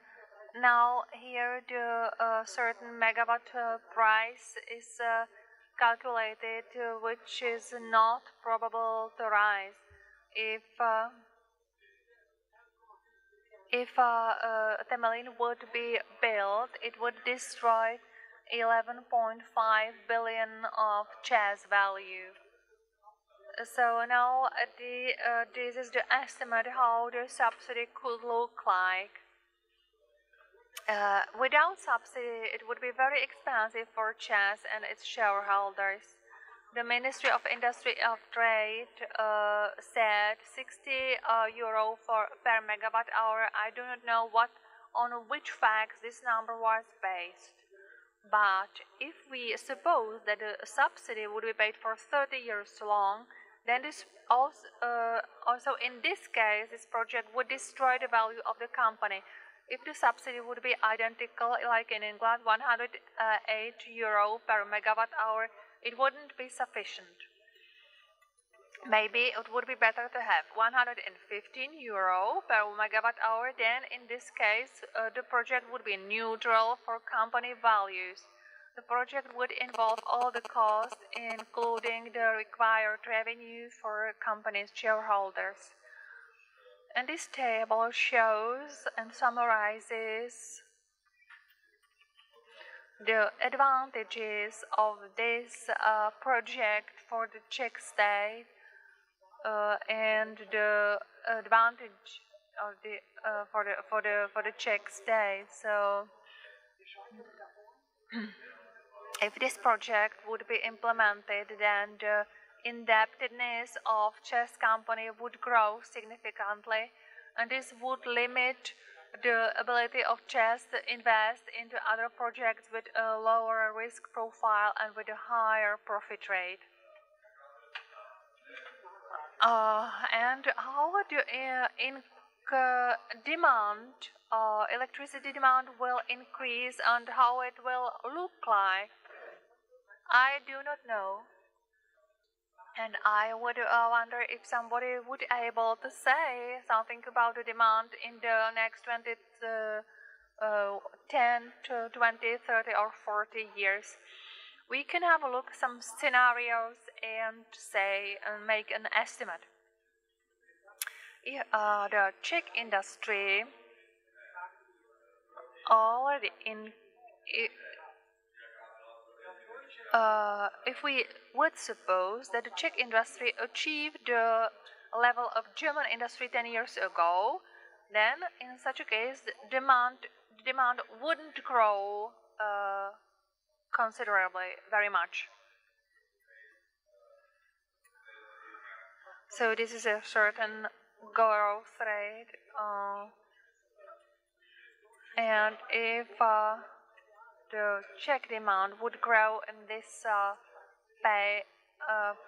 [SPEAKER 1] Now here the certain megawatt price is calculated, which is not probable to rise. If Temelin would be built, it would destroy 11.5 billion of chess value. So now this is the estimate how the subsidy could look like. Without subsidy, it would be very expensive for chess and its shareholders. The Ministry of Industry and Trade said 60 euro per megawatt hour. I do not know on which facts this number was based. But if we suppose that the subsidy would be paid for 30 years long, then this also in this case, this project would destroy the value of the company. If the subsidy would be identical, like in England, 108 euro per megawatt hour, it wouldn't be sufficient. Maybe it would be better to have 115 euro per megawatt hour. Then in this case, the project would be neutral for company values. The project would involve all the costs, including the required revenue for company's shareholders. And this table shows and summarizes the advantages of this project for the Czech state and the advantage of for the Czech state. So, if this project would be implemented, then the indebtedness of chess company would grow significantly, and this would limit the ability of chess to invest into other projects with a lower risk profile and with a higher profit rate. And how the demand electricity demand will increase and how it will look like, I do not know. And I would wonder if somebody would able to say something about the demand in the next 10 to 20, 30 or 40 years. We can have a look at some scenarios and say and make an estimate. The Czech industry already if we would suppose that the Czech industry achieved the level of German industry 10 years ago, then in such a case, demand wouldn't grow considerably, very much. So this is a certain growth rate, and if the Czech demand would grow in this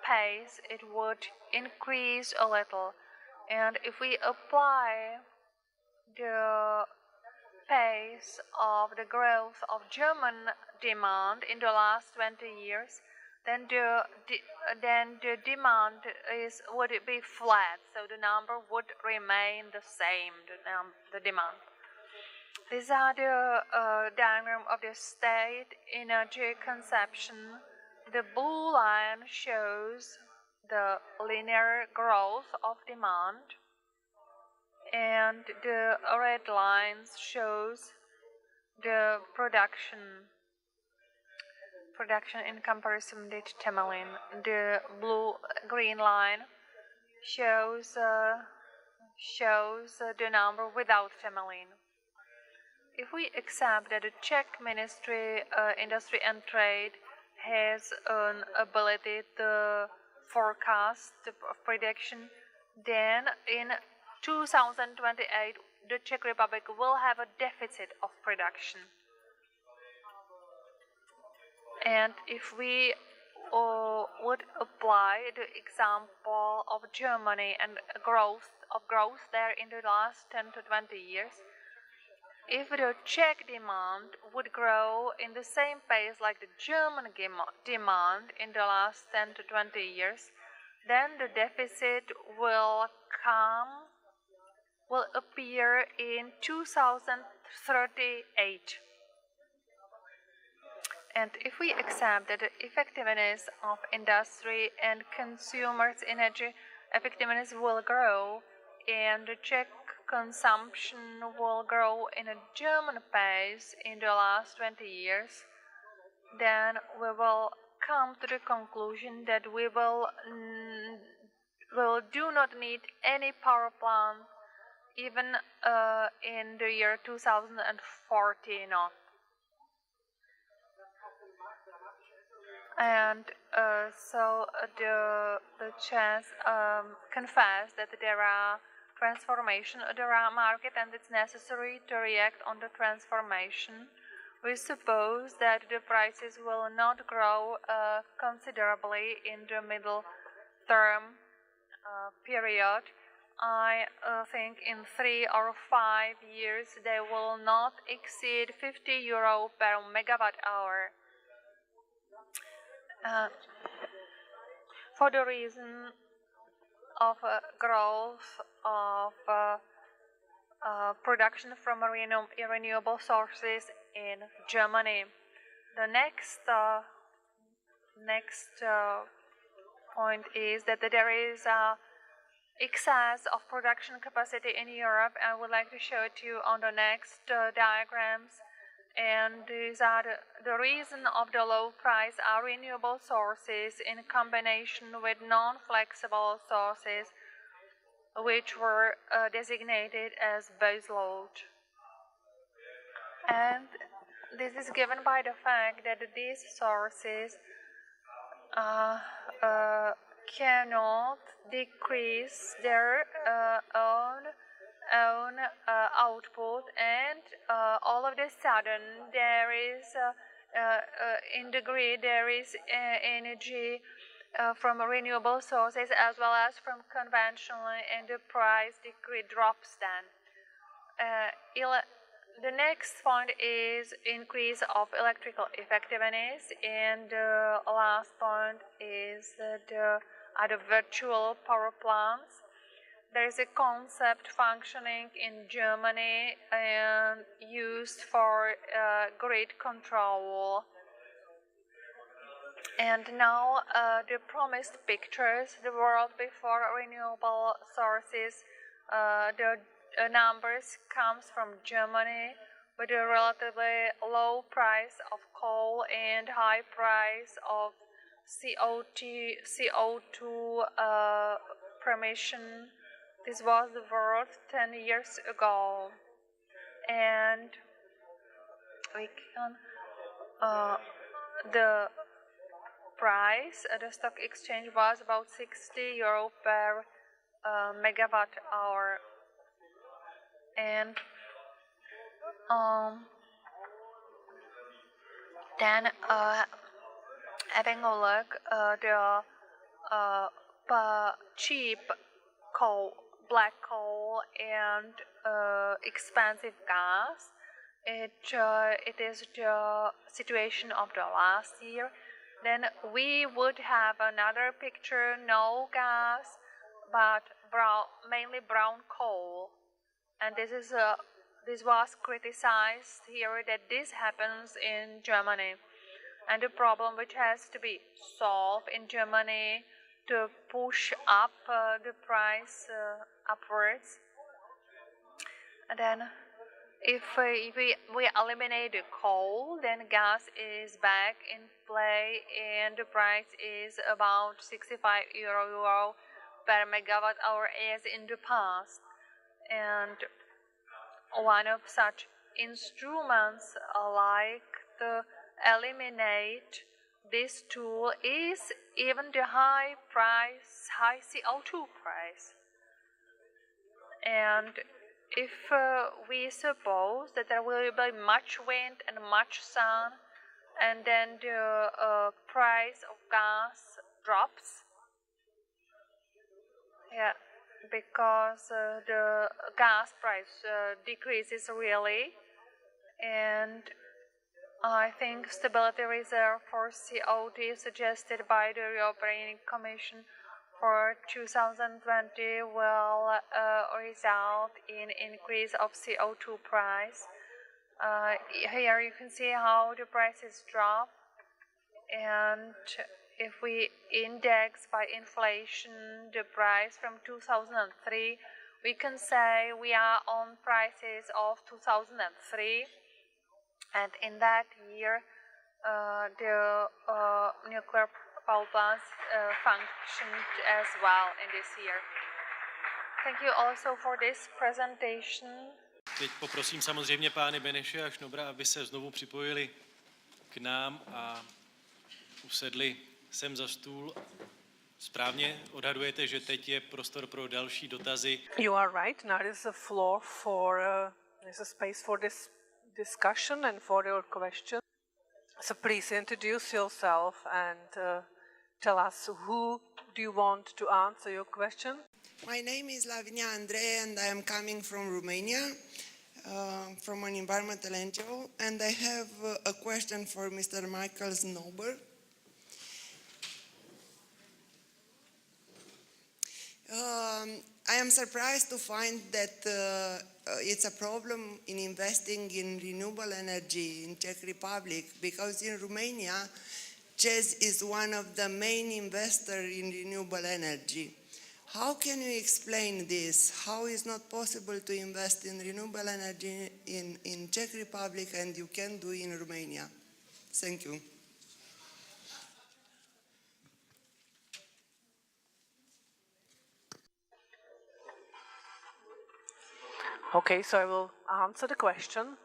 [SPEAKER 1] pace, it would increase a little. And if we apply the pace of the growth of German demand in the last 20 years, then the demand would be flat, so the number would remain the same, the demand. These are the diagram of the state energy consumption. The blue line shows the linear growth of demand, and the red lines shows the production in comparison with Temelin. The green line shows the number without Temelin. If we accept that the Czech Ministry Industry and Trade has an ability to forecast the prediction, then in 2028 the Czech Republic will have a deficit of production. And if we would apply the example of Germany and growth there in the last 10 to 20 years, if the Czech demand would grow in the same pace like the German demand in the last 10 to 20 years, then the deficit will appear in 2038. And if we accept that the effectiveness of industry and consumers' energy effectiveness will grow, and the Czech consumption will grow in a German pace in the last 20 years, then we will come to the conclusion that we will do not need any power plant even in the year 2040 not. And so the Czechs confess that there are transformation of the market and it's necessary to react on the transformation. We suppose that the prices will not grow considerably in the middle term period. I think in 3 or 5 years they will not exceed €50 per megawatt hour. For the reason of growth of production from renewable sources in Germany. The next point is that there is excess of production capacity in Europe. I would like to show it to you on the next diagrams. And these are the reason of the low price are renewable sources in combination with non-flexible sources, which were designated as baseload. And this is given by the fact that these sources cannot decrease their own output, and all of a sudden there is in the grid there is energy from renewable sources as well as from conventional, and the price drops then. The next point is increase of electrical effectiveness, and the last point is the other virtual power plants. There is a concept functioning in Germany and used for grid control. And now the promised pictures, the world before renewable sources, the numbers comes from Germany with a relatively low price of coal and high price of CO2 permission. This was the world 10 years ago, and we can the price at the stock exchange was about 60 euro per megawatt hour, and then having a look the cheap coal, black coal, and expensive gas. It is the situation of the last year. Then we would have another picture: no gas, but mainly brown coal. And this was criticized here that this happens in Germany. And the problem which has to be solved in Germany to push up the price upwards. And then if we eliminate the coal, then gas is back in play, and the price is about 65 euro per megawatt hour as in the past. And one of such instruments like the eliminate this tool is even the high CO2 price. And if we suppose that there will be much wind and much sun, and then the price of gas drops, because the gas price decreases really, and I think stability reserve for CO2 suggested by the European Commission for 2020 will result in increase of CO2 price. Here you can see how the prices drop, and if we index by inflation the price from 2003, we can say we are on prices of 2003. And in that year, the nuclear power plants functioned as well in this year. Thank you also for this presentation.
[SPEAKER 3] Teď poprosím samozřejmě pány Beneše a Šnobra, aby se znovu připojili k nám a usedli sem za stůl. Správně odhadujete, že teď je prostor pro další dotazy.
[SPEAKER 2] You are right. Now is a floor for there's a space for this discussion and for your question. So please introduce yourself and tell us who do you want to answer your question.
[SPEAKER 4] My name is Lavinia Andrei, and I am coming from Romania, from an environmental NGO, and I have a question for Mr. Michael Znober. I am surprised to find that it's a problem in investing in renewable energy in Czech Republic, because in Romania, CEZ is one of the main investors in renewable energy. How can you explain this? How is not possible to invest in renewable energy in Czech Republic and you can do in Romania? Thank you.
[SPEAKER 2] Okay, so I will answer the question.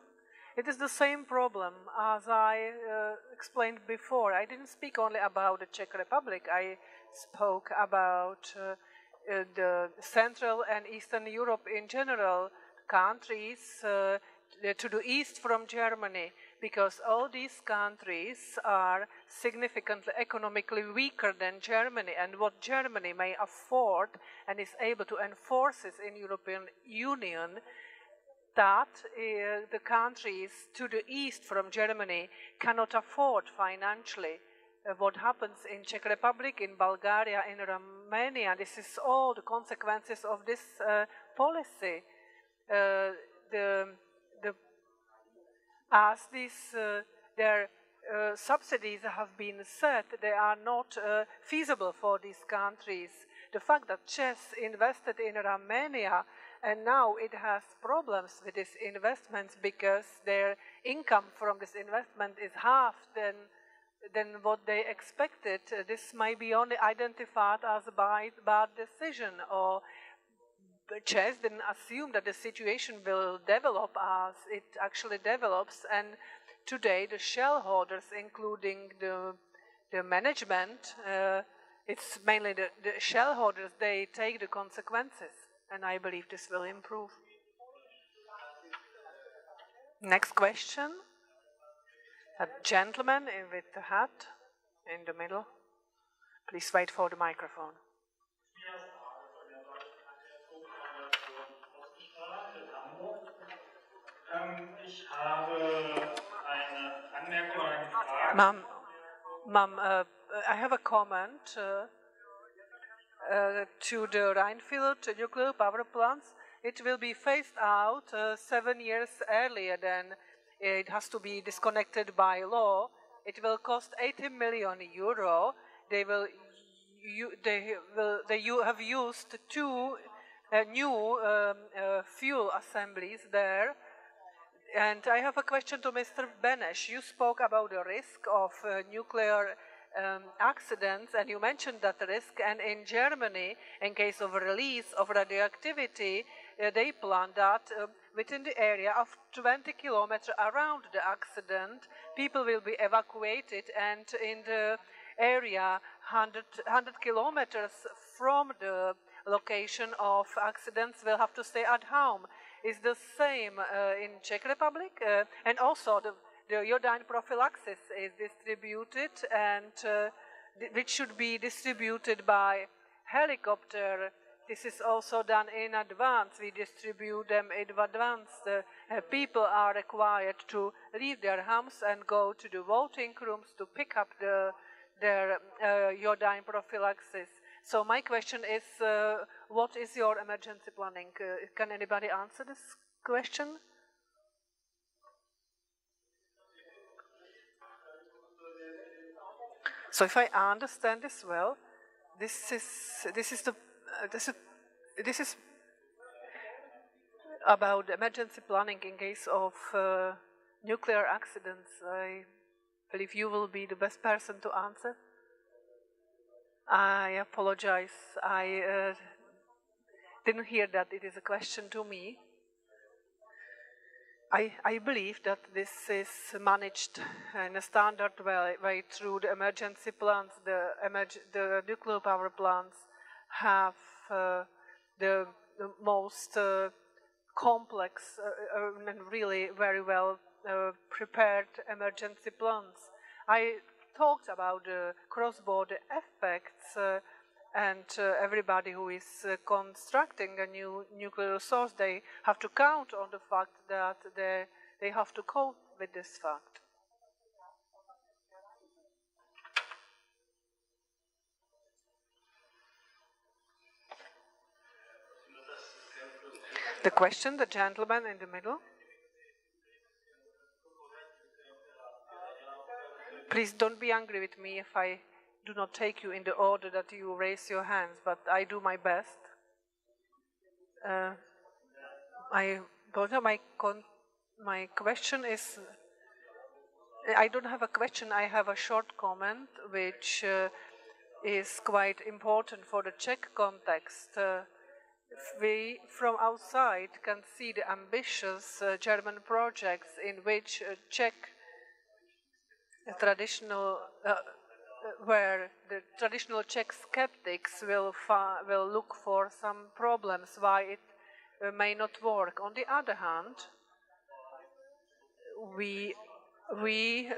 [SPEAKER 2] It is the same problem as I explained before. I didn't speak only about the Czech Republic. I spoke about the Central and Eastern Europe in general, countries to the east from Germany, because all these countries are significantly economically weaker than Germany, and what Germany may afford and is able to enforce it in European Union that the countries to the east from Germany cannot afford financially what happens in Czech Republic, in Bulgaria, in Romania. This is all the consequences of this policy. As their subsidies have been set, they are not feasible for these countries. The fact that Czechs invested in Romania and now it has problems with these investments because their income from this investment is half than what they expected. This may be only identified as a bad decision, or Czechs didn't assume that the situation will develop as it actually develops, and today the shareholders, including the management, it's mainly the shareholders, they take the consequences, and I believe this will improve. Next question. A gentleman with the hat in the middle. Please wait for the microphone.
[SPEAKER 5] Ich habe eine Anmerkung oder eine Frage.
[SPEAKER 2] Ma'am, I have a comment to the Rheinfield nuclear power plants. It will be phased out 7 years earlier than it has to be disconnected by law. It will cost 80 million euro. They have used 2 new fuel assemblies there. And I have a question to Mr. Benesch. You spoke about the risk of nuclear accidents, and you mentioned that risk. And in Germany, in case of release of radioactivity, they plan that within the area of 20 kilometers around the accident, people will be evacuated, and in the area 100 kilometers from the location of accidents will have to stay at home. Is the same in Czech Republic, and also the iodine prophylaxis is distributed, and which should be distributed by helicopter. This is also done in advance. We distribute them in advance. People are required to leave their homes and go to the voting rooms to pick up their iodine prophylaxis. So my question is, what is your emergency planning? Can anybody answer this question? So if I understand this well, this is about emergency planning in case of nuclear accidents. I believe you will be the best person to answer. I apologize. I didn't hear that it is a question to me. I believe that this is managed in a standard way through the emergency plans. The nuclear power plants have the most complex and really very well prepared emergency plans. I talked about the cross-border effects, and everybody who is constructing a new nuclear source, they have to count on the fact that they have to cope with this fact. The question, the gentleman in the middle. Please don't be angry with me if I do not take you in the order that you raise your hands, but I do my best. My question is, I don't have a question, I have a short comment which is quite important for the Czech context. We from outside can see the ambitious German projects in which Czech where the traditional Czech skeptics will look for some problems why it may not work. On the other hand, we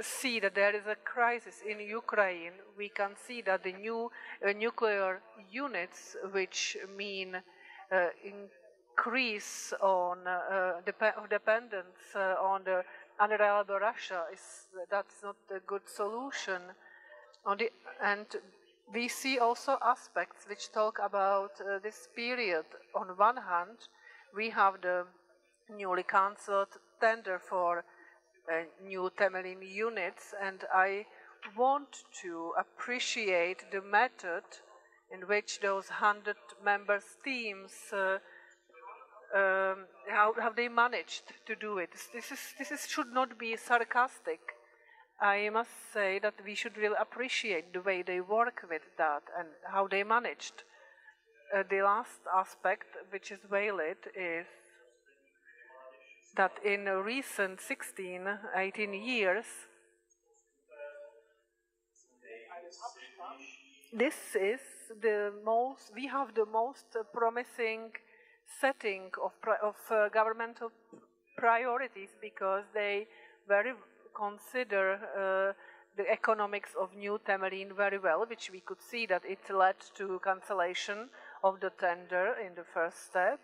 [SPEAKER 2] see that there is a crisis in Ukraine. We can see that the new nuclear units, which mean increase on dependence on the unreliable Russia that's not a good solution. And we see also aspects which talk about this period. On one hand, we have the newly cancelled tender for new Temelin units, and I want to appreciate the method in which those 100 members teams how they managed to do it. This should not be sarcastic. I must say that we should really appreciate the way they work with that and how they managed. The last aspect, which is valid, is that in recent 16, 18 years, we have the most promising setting of governmental priorities, because they very consider the economics of new Temelin very well, which we could see that it led to cancellation of the tender in the first step.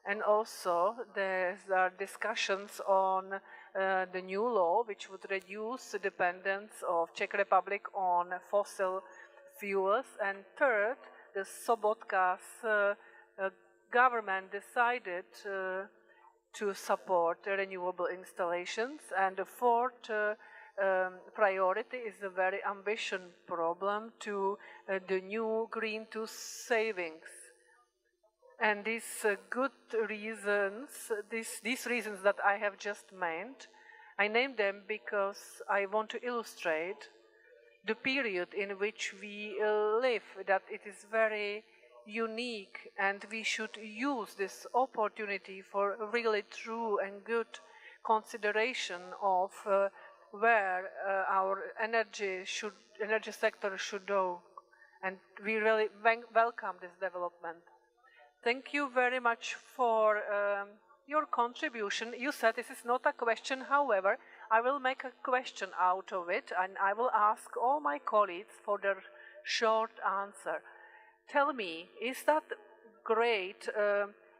[SPEAKER 2] And also there are discussions on the new law which would reduce the dependence of Czech Republic on fossil fuels. And third, the Sobotka's government decided to support renewable installations. And the fourth priority is a very ambitious problem to the new Green 2 savings. And these good reasons, these reasons that I have just named, I named them because I want to illustrate the period in which we live, that it is very unique, and we should use this opportunity for really true and good consideration of where our energy sector should go. And we really welcome this development. Thank you very much for your contribution. You said this is not a question, however, I will make a question out of it, and I will ask all my colleagues for their short answer. Tell me, is that great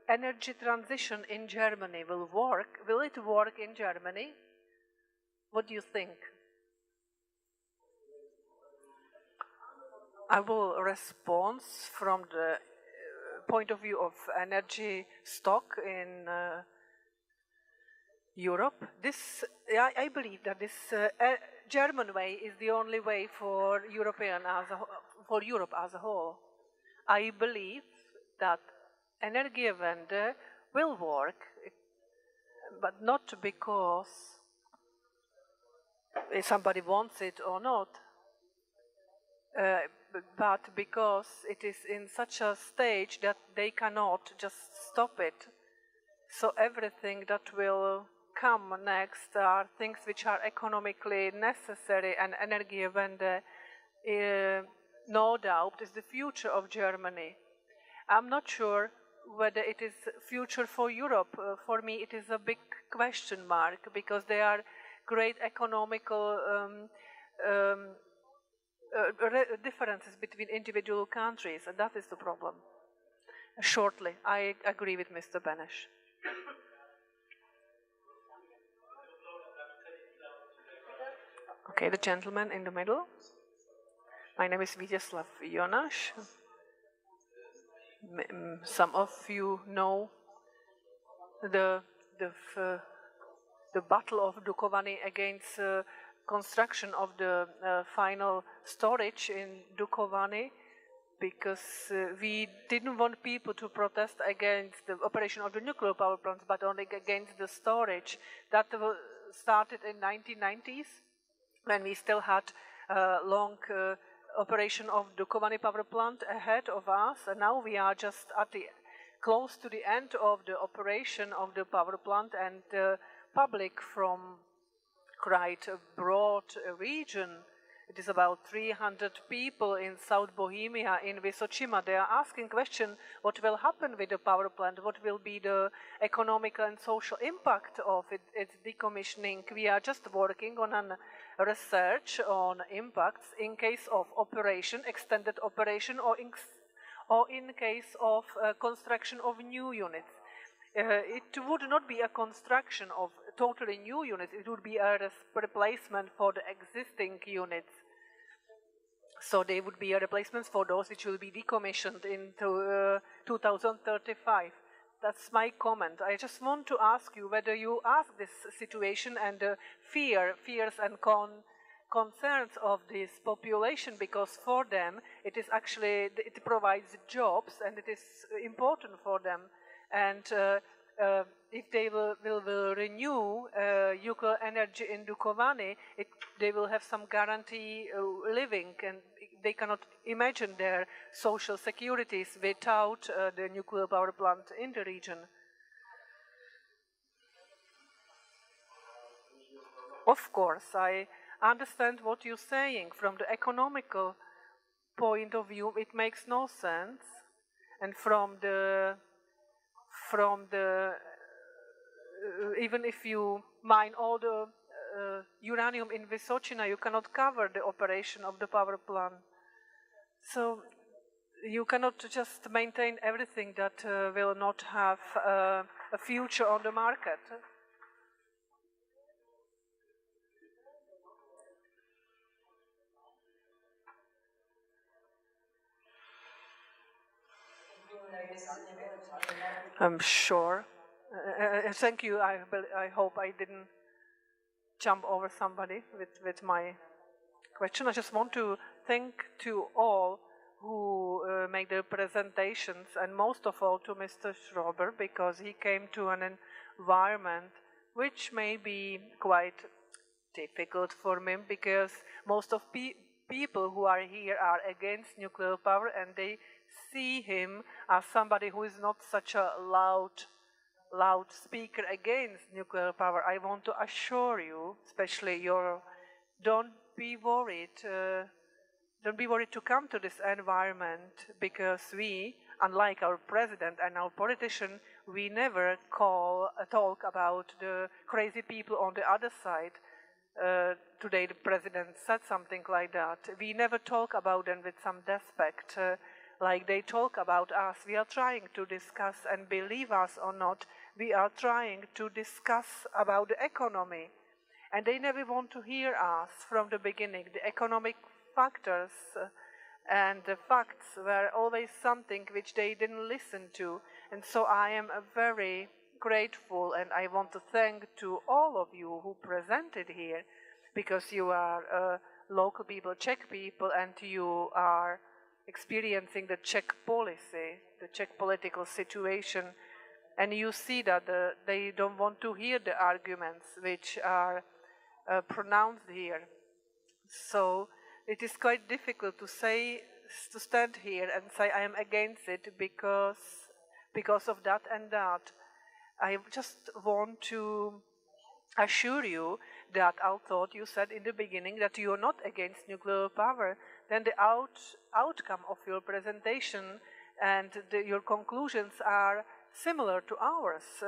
[SPEAKER 2] energy transition in Germany will work? Will it work in Germany? What do you think? I will respond from the point of view of energy stock in Europe. I believe that this German way is the only way for Europe as a whole. I believe that Energiewende will work, but not because somebody wants it or not, but because it is in such a stage that they cannot just stop it. So everything that will come next are things which are economically necessary, and Energiewende, no doubt, is the future of Germany. I'm not sure whether it is future for Europe. For me, it is a big question mark, because there are great economical differences between individual countries, and that is the problem. Shortly, I agree with Mr. Benesch. Okay, the gentleman in the middle. My name is Vítězslav Jonáš. Some of you know the battle of Dukovany against construction of the final storage in Dukovany, because we didn't want people to protest against the operation of the nuclear power plants, but only against the storage. That started in 1990s, when we still had long operation of Dukovany power plant ahead of us, and now we are just at close to the end of the operation of the power plant, and the public from quite a broad region, it is about 300 people in South Bohemia, in Vysočina, they are asking question, what will happen with the power plant, what will be the economic and social impact of its decommissioning. We are just working on a research on impacts in case of operation, extended operation, or in case of construction of new units. it would not be a construction of totally new units, it would be a replacement for the existing units. So they would be a replacements for those which will be decommissioned in 2035. That's my comment. I just want to ask you whether you ask this situation and the fears and concerns of this population, because for them it is actually, it provides jobs and it is important for them. And if they will renew nuclear energy in Dukovany, they will have some guarantee living, and they cannot imagine their social securities without the nuclear power plant in the region. Of course, I understand what you're saying. From the economical point of view, it makes no sense, and from the even if you mine all the uranium in Vysočina, you cannot cover the operation of the power plant. So you cannot just maintain everything that will not have a future on the market. I'm sure. Thank you. I hope I didn't jump over somebody with my question. I just want to thank to all who make their presentations, and most of all to Mr. Schrober, because he came to an environment which may be quite difficult for me, because most of people who are here are against nuclear power, and they see him as somebody who is not such a loud speaker against nuclear power. I want to assure you, especially don't be worried to come to this environment, because we, unlike our president and our politician, we never talk about the crazy people on the other side. Today the president said something like that. We never talk about them with some respect, like they talk about us. We are trying to discuss, and believe us or not, we are trying to discuss about the economy. And they never want to hear us from the beginning. The economic factors and the facts were always something which they didn't listen to. And so I am very grateful, and I want to thank to all of you who presented here, because you are local people, Czech people, and you are experiencing the Czech policy, the Czech political situation, and you see that they don't want to hear the arguments which are pronounced here. So it is quite difficult to stand here and say I am against it because of that and that. I just want to assure you that although you said in the beginning that you are not against nuclear power, then the outcome of your presentation and your conclusions are similar to ours.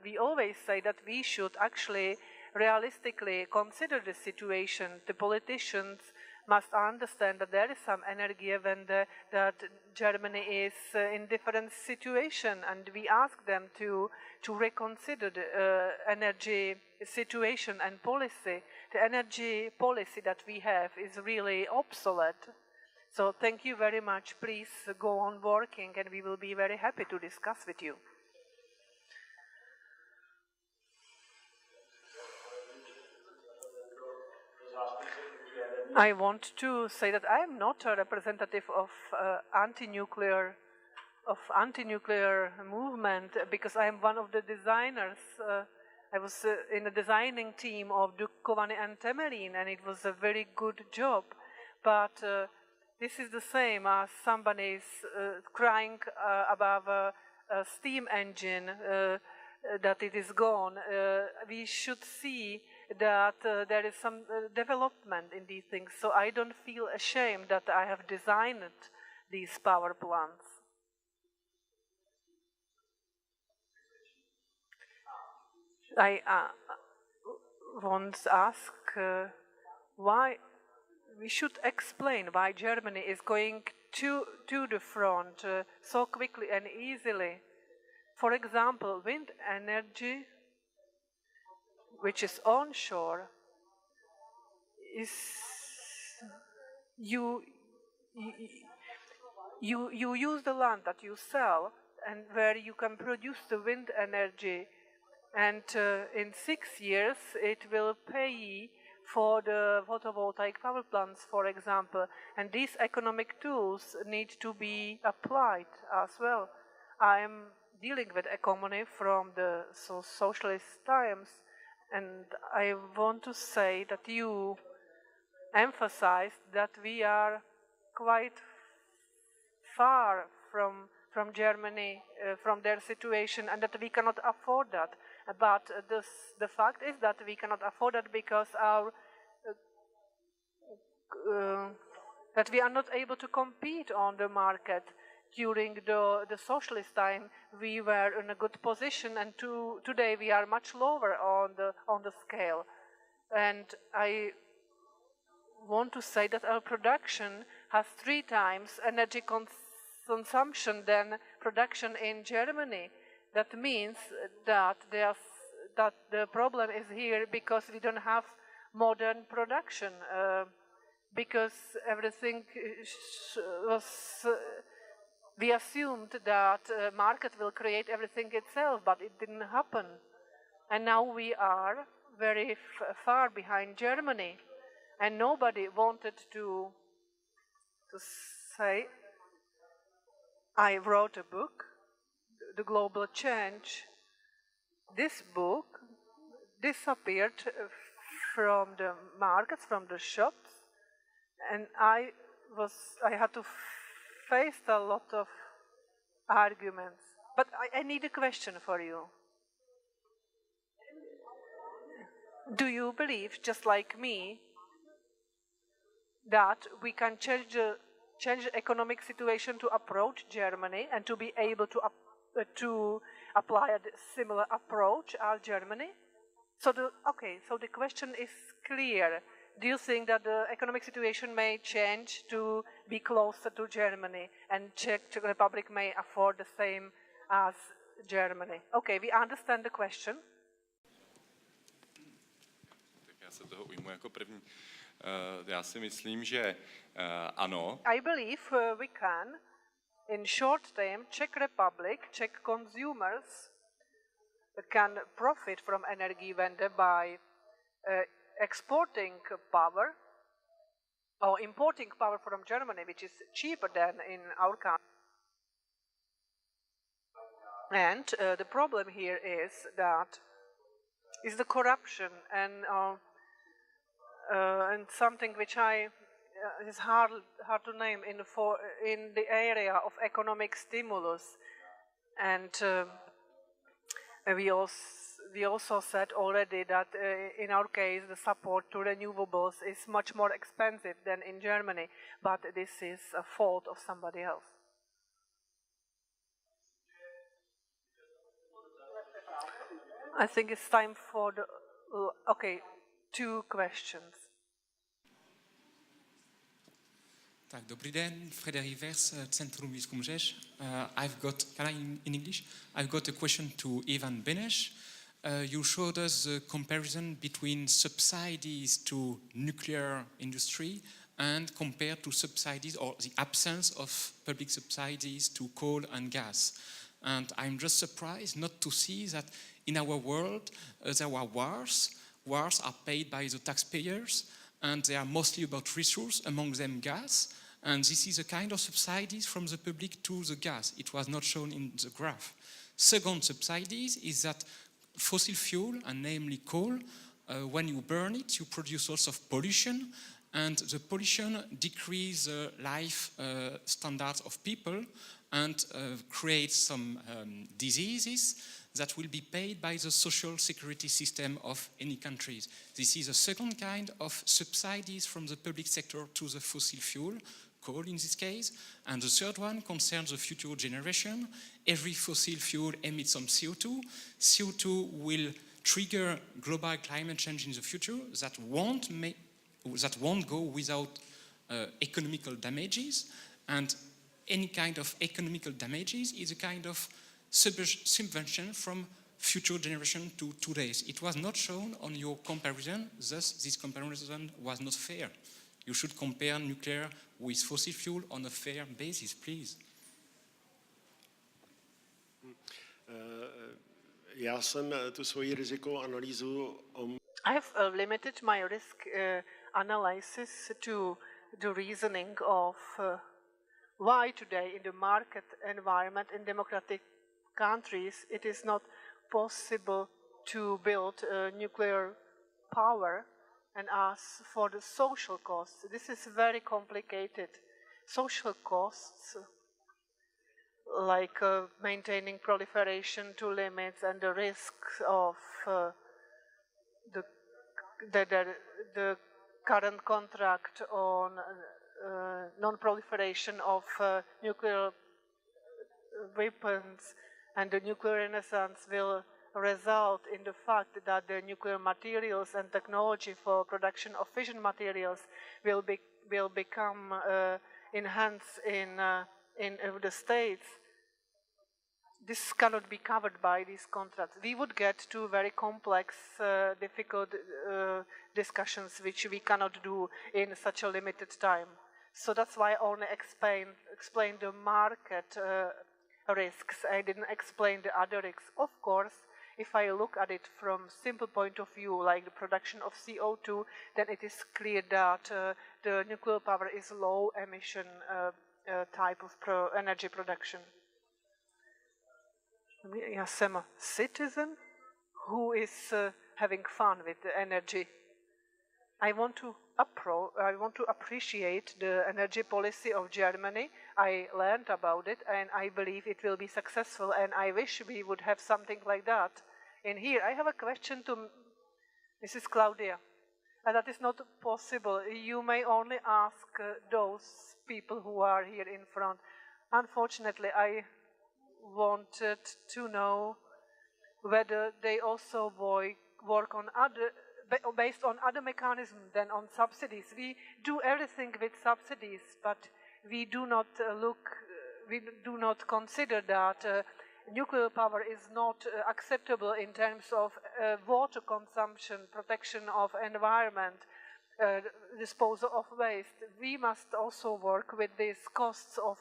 [SPEAKER 2] We always say that we should actually realistically consider the situation. The politicians must understand that there is some energy when that Germany is in different situation, and we ask them to reconsider the energy situation and policy. The energy policy that we have is really obsolete. So thank you very much. Please go on working, and we will be very happy to discuss with you. I want to say that I am not a representative of anti-nuclear movement, because I am one of the designers. I was in the designing team of Dukovany and Temelín, and it was a very good job. But this is the same as somebody is crying above a steam engine that it is gone. We should see that there is some development in these things. So I don't feel ashamed that I have designed these power plants. I want to ask why we should explain why Germany is going to the front so quickly and easily. For example, wind energy, which is onshore, is you use the land that you sell and where you can produce the wind energy, and in 6 years it will pay for the photovoltaic power plants, for example, and these economic tools need to be applied as well. I am dealing with economy from the socialist times, and I want to say that you emphasized that we are quite far from Germany, from their situation, and that we cannot afford that. But the fact is that we cannot afford that because that we are not able to compete on the market. During the socialist time, we were in a good position, and today we are much lower on the scale. And I want to say that our production has 3 times energy consumption than production in Germany. That means that the problem is here because we don't have modern production, because everything was. We assumed that market will create everything itself, but it didn't happen. And now we are very far behind Germany, and nobody wanted to say. I wrote a book, The Global Change. This book disappeared from the markets, from the shops, and I had to face a lot of arguments. But I need a question for you. Do you believe, just like me, that we can change the economic situation to approach Germany and to be able to apply a similar approach as Germany? So the question is clear. Do you think that the economic situation may change to be closer to Germany, and Czech Republic may afford the same as Germany? Okay, we understand the question.
[SPEAKER 6] Tak já se toho ujmu jako první. Já si myslím, že ano.
[SPEAKER 2] I believe we can. In short term, Czech Republic, Czech consumers can profit from Energiewende by exporting power or importing power from Germany, which is cheaper than in our country. And the problem here is the corruption and something which is hard to name in the area of economic stimulus. And we also said already that in our case the support to renewables is much more expensive than in Germany, but this is a fault of somebody else. I think it's time for the 2 questions.
[SPEAKER 7] Tak, dobrý den, Frédéric Vers, Centrum Výzkum Řeš. In English? I've got a question to Ivan Beneš. You showed us the comparison between subsidies to nuclear industry and compared to subsidies or the absence of public subsidies to coal and gas. And I'm just surprised not to see that in our world there are wars. Wars are paid by the taxpayers, and they are mostly about resources, among them gas. And this is a kind of subsidies from the public to the gas. It was not shown in the graph. Second subsidies is that fossil fuel, and namely coal, when you burn it, you produce lots of pollution, and the pollution decreases the life standards of people and creates some diseases that will be paid by the social security system of any countries. This is a second kind of subsidies from the public sector to the fossil fuel, coal in this case, and the third one concerns the future generation. Every fossil fuel emits some CO2. CO2 will trigger global climate change in the future that won't go without economical damages, and any kind of economical damages is a kind of subvention from future generation to today's. It was not shown on your comparison, thus this comparison was not fair. You should compare nuclear with fossil fuel on a fair basis, please.
[SPEAKER 8] Já jsem tu svoji rizikovou analýzu
[SPEAKER 2] I have limited my risk analysis to the reasoning of why today in the market environment in democratic countries it is not possible to build nuclear power and ask for the social costs. This is very complicated. Social costs like maintaining proliferation to limits and the risks of the current contract on non-proliferation of nuclear weapons and the nuclear renaissance will result in the fact that the nuclear materials and technology for production of fission materials will become enhanced in the States. This cannot be covered by these contracts. We would get to very complex, difficult discussions which we cannot do in such a limited time. So that's why I only explained the market risks. I didn't explain the other risks. Of course, if I look at it from simple point of view, like the production of CO2, then it is clear that the nuclear power is low emission type of energy production. I am a citizen who is having fun with the energy. I want to appreciate the energy policy of Germany. I learned about it and I believe it will be successful and I wish we would have something like that in here. I have a question to Mrs. Claudia. That is not possible. You may only ask those people who are here in front. Unfortunately, I wanted to know whether they also work on based on other mechanisms than on subsidies. We do everything with subsidies, but we do not consider that nuclear power is not acceptable in terms of water consumption, protection of environment, disposal of waste. We must also work with these costs of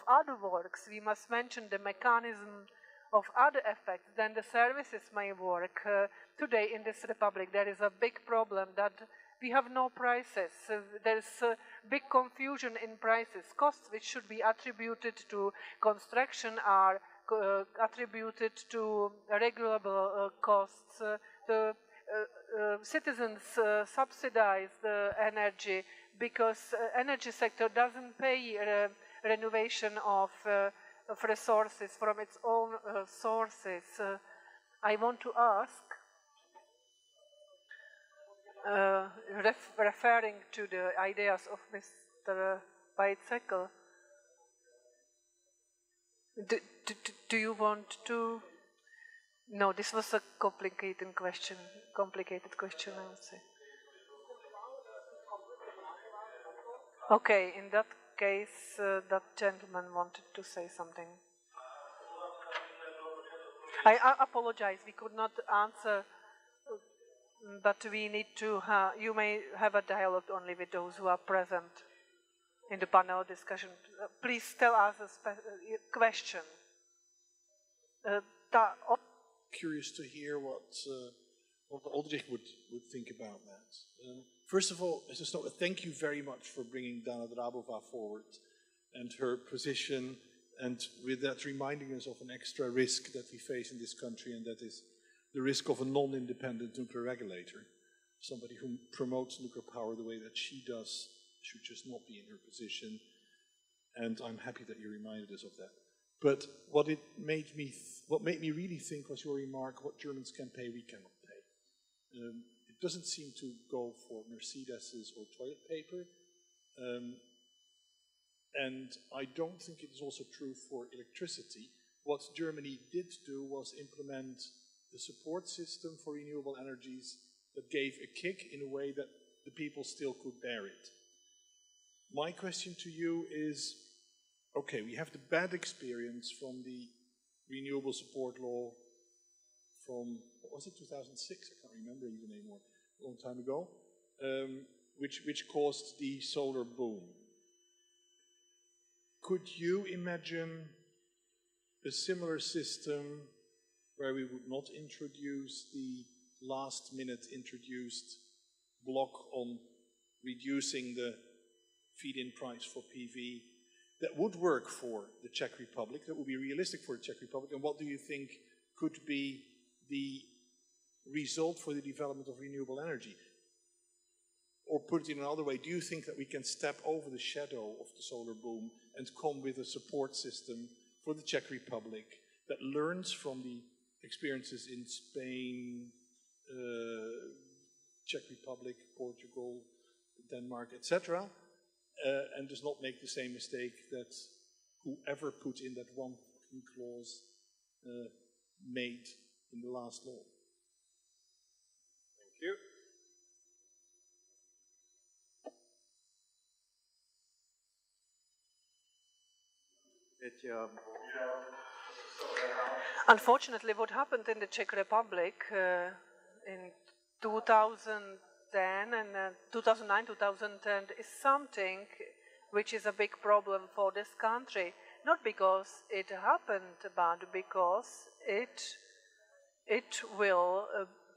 [SPEAKER 2] other works. We must mention the mechanism of other effects. Then the services may work. Today in this republic there is a big problem that we have no prices. There is a big confusion in prices. Costs which should be attributed to construction are attributed to regulable costs. The citizens subsidize the energy because energy sector doesn't pay renovation of resources from its own sources. I want to ask, referring to the ideas of Mr. Weizsäcker, do you want to? No, this was a complicated question. I would say. Okay, in that case, that gentleman wanted to say something. I apologize, we could not answer, but we need to you may have a dialogue only with those who are present in the panel discussion. Please tell us a question.
[SPEAKER 9] Curious to hear what Aldrich would think about that. First of all, thank you very much for bringing Dana Drabova forward and her position, and with that reminding us of an extra risk that we face in this country, and that is the risk of a non-independent nuclear regulator. Somebody who promotes nuclear power the way that she does should just not be in her position, and I'm happy that you reminded us of that. But what made me really think was your remark, what Germans can pay, we cannot pay. It doesn't seem to go for Mercedeses or toilet paper. And I don't think it is also true for electricity. What Germany did do was implement the support system for renewable energies that gave a kick in a way that the people still could bear it. My question to you is, okay, we have the bad experience from the renewable support law from, what was it, 2006? I can't remember even anymore, a long time ago, which caused the solar boom. Could you imagine a similar system where we would not introduce the last-minute introduced block on reducing the feed-in price for PV that would work for the Czech Republic, that would be realistic for the Czech Republic? And what do you think could be the result for the development of renewable energy? Or put it in another way, do you think that we can step over the shadow of the solar boom and come with a support system for the Czech Republic that learns from the experiences in Spain, Czech Republic, Portugal, Denmark, etc., and does not make the same mistake that whoever put in that one clause made in the last law?
[SPEAKER 5] Thank you.
[SPEAKER 2] Unfortunately, what happened in the Czech Republic in 2010 and 2009, 2010 is something which is a big problem for this country. Not because it happened, but because it will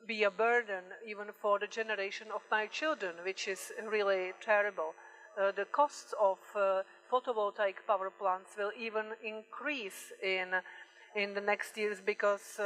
[SPEAKER 2] be a burden even for the generation of my children, which is really terrible. The costs of photovoltaic power plants will even increase in the next years because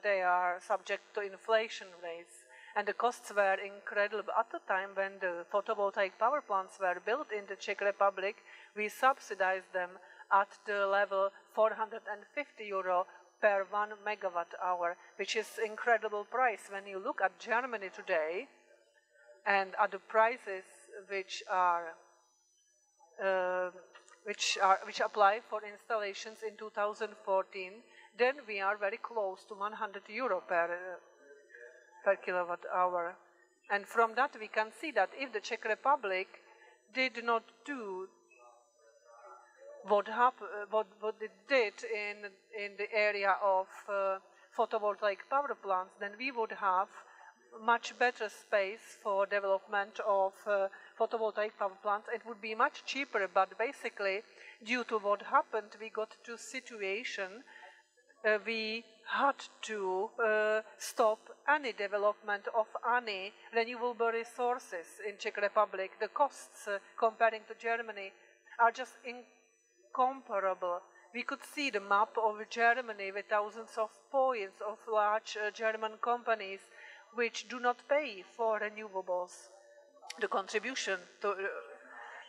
[SPEAKER 2] they are subject to inflation rates. And the costs were incredible. At the time when the photovoltaic power plants were built in the Czech Republic, we subsidized them at the level 450 euro per 1 megawatt hour, which is incredible price. When you look at Germany today and at the prices which apply for installations in 2014, then we are very close to 100 euro per kilowatt hour. And from that we can see that if the Czech Republic did not do what it did in the area of photovoltaic power plants, then we would have much better space for development of photovoltaic power plants. It would be much cheaper, but basically, due to what happened, we got to a situation we had to stop any development of any renewable resources in Czech Republic. The costs comparing to Germany are just incomparable. We could see the map of Germany with thousands of points of large German companies which do not pay for renewables, the contribution to,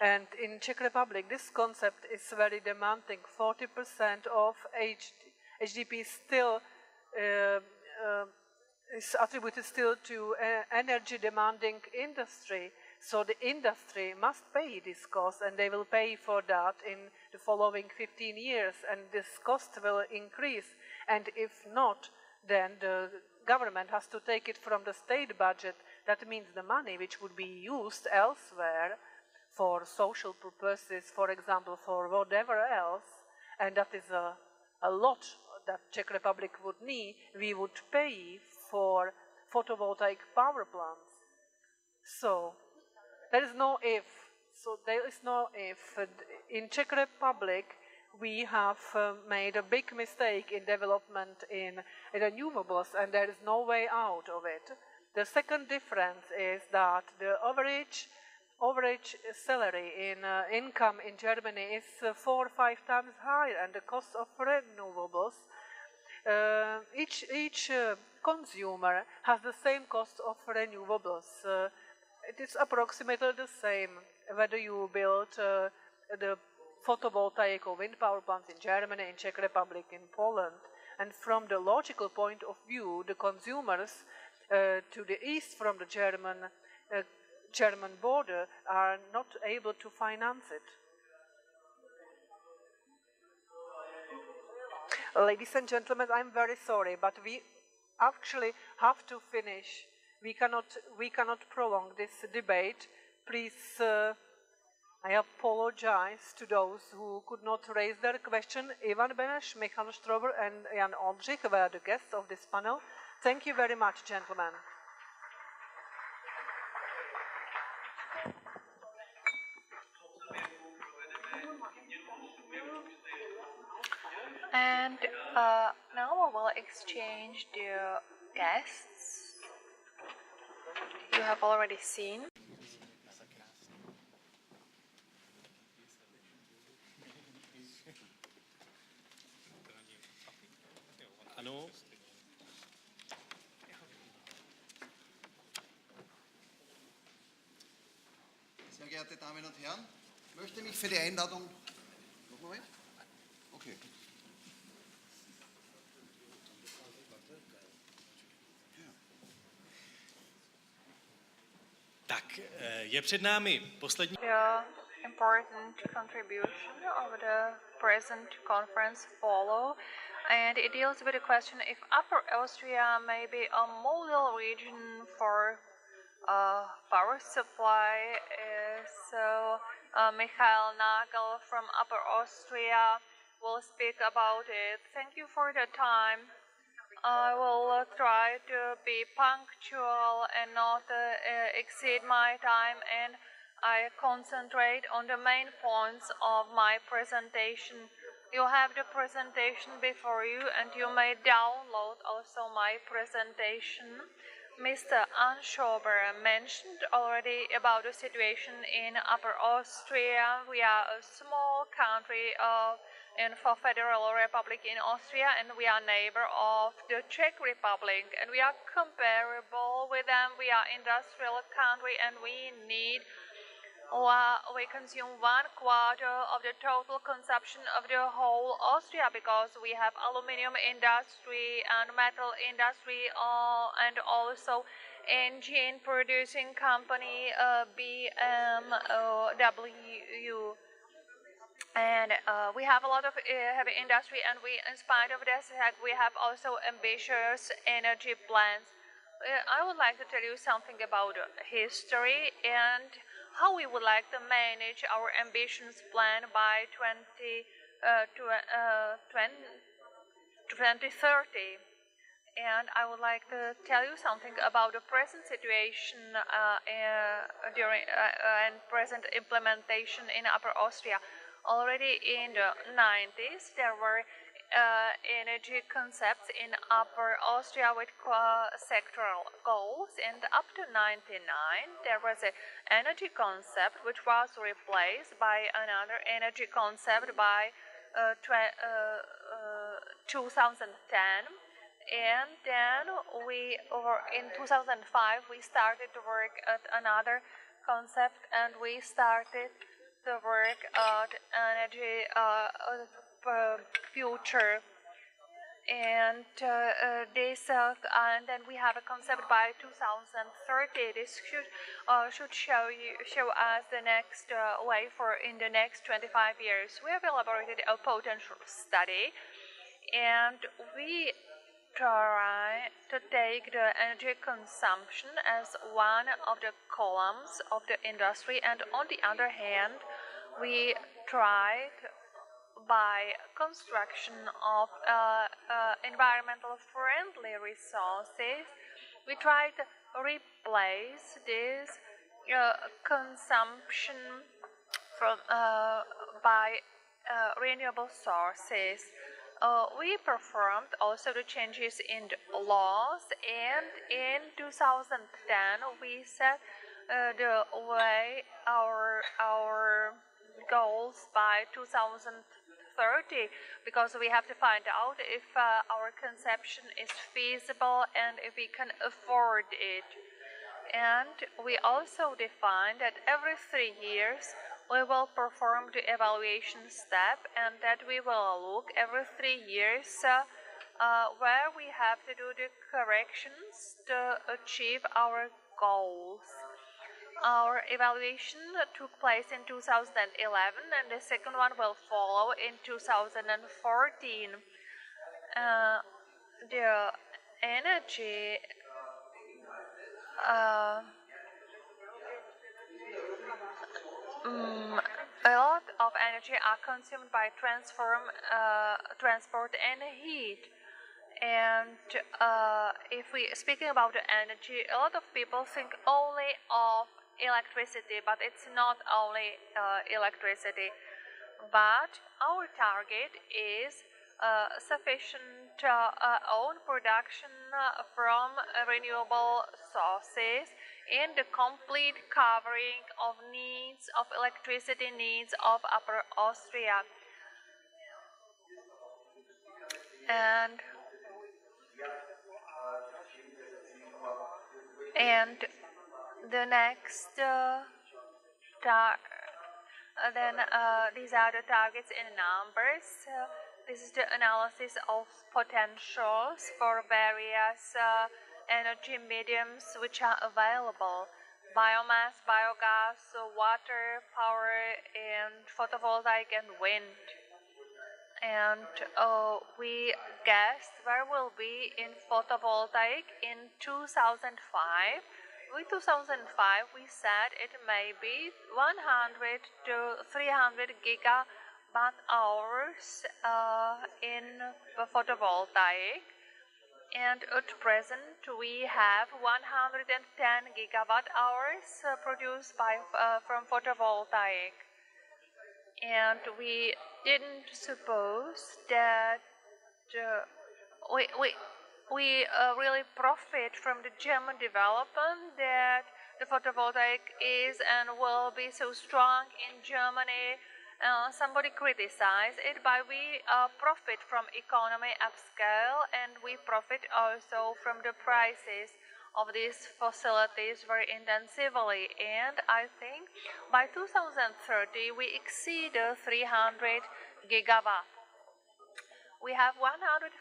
[SPEAKER 2] and in Czech Republic this concept is very demanding. 40% of HDP still is attributed still to energy demanding industry. So the industry must pay this cost, and they will pay for that in the following 15 years, and this cost will increase. And if not, then the government has to take it from the state budget. That means the money which would be used elsewhere for social purposes, for example, for whatever else, and that is a lot that Czech Republic would need, we would pay for photovoltaic power plants. So there is no if. So there is no if. In Czech Republic, we have made a big mistake in development in renewables, and there is no way out of it. The second difference is that the average salary in income in Germany is 4 or 5 times higher, and the cost of renewables, each consumer has the same cost of renewables. It is approximately the same whether you build the photovoltaic or wind power plants in Germany, in Czech Republic, in Poland. And from the logical point of view, the consumers to the east from the German border are not able to finance it. Ladies and gentlemen, I'm very sorry, but we actually have to finish. We cannot prolong this debate. Please I apologize to those who could not raise their question. Ivan Beneš, Michal Strober, and Jan Oldřich were the guests of this panel. Thank you very much, gentlemen.
[SPEAKER 1] And now we will exchange the guests you have already seen.
[SPEAKER 3] Ano.
[SPEAKER 10] Sehr geehrte Damen und Herren, ich möchte mich für die Einladung... Nochmal? Okay.
[SPEAKER 3] Tak, je před námi poslední...
[SPEAKER 1] The important contribution of the present conference follow, and it deals with the question if Upper Austria may be a model region for power supply. So Michael Nagel from Upper Austria will speak about it. Thank you for the time. I will try to be punctual and not exceed my time, and I concentrate on the main points of my presentation. You have the presentation before you, and you may download also my presentation. Mr. Anschober mentioned already about the situation in Upper Austria. We are a small country for Federal Republic in Austria, and we are neighbor of the Czech Republic, and we are comparable with them. We are industrial country, and we consume 1/4 of the total consumption of the whole Austria, because we have aluminium industry and metal industry, and also engine producing company BMW. And we have a lot of heavy industry, and in spite of this, we have also ambitious energy plans. I would like to tell you something about history and how we would like to manage our ambitions plan by 2030. And I would like to tell you something about the present situation and present implementation in Upper Austria. Already in the 90s, there were energy concepts in Upper Austria with sectoral goals, and up to 1999 there was an energy concept which was replaced by another energy concept by 2010, and then in 2005 we started to work at another concept, and we started the work at energy future, and and then we have a concept by 2030. This should show us the next way for in the next 25 years. We have elaborated a potential study, and we try to take the energy consumption as one of the columns of the industry, and on the other hand, we tried by construction of environmental friendly resources, we try to replace this consumption by renewable sources. We performed also the changes in the laws, and in 2010 we set the way our goals by 2030, because we have to find out if our conception is feasible and if we can afford it. And we also defined that every 3 years we will perform the evaluation step, and that we will look every 3 years where we have to do the corrections to achieve our goals. Our evaluation took place in 2011, and the second one will follow in 2014. The energy A lot of energy are consumed by transport and heat. And if we speaking about the energy, a lot of people think only of electricity, but it's not only electricity. But our target is sufficient own production from renewable sources and the complete covering of needs of electricity needs of Upper Austria. And the next these are the targets in numbers. This is the analysis of potentials for various energy mediums which are available. Biomass, biogas, water, power, and photovoltaic and wind. And we guessed where will be in photovoltaic in 2005. With 2005, we said it may be 100 to 300 gigawatt hours in photovoltaic. And at present, we have 110 gigawatt hours produced from photovoltaic. And we didn't suppose that we really profit from the German development, that the photovoltaic is and will be so strong in Germany. Somebody criticized it, but we profit from economy upscale, and we profit also from the prices of these facilities very intensively. And I think by 2030 we exceed 300 gigawatt. We have 148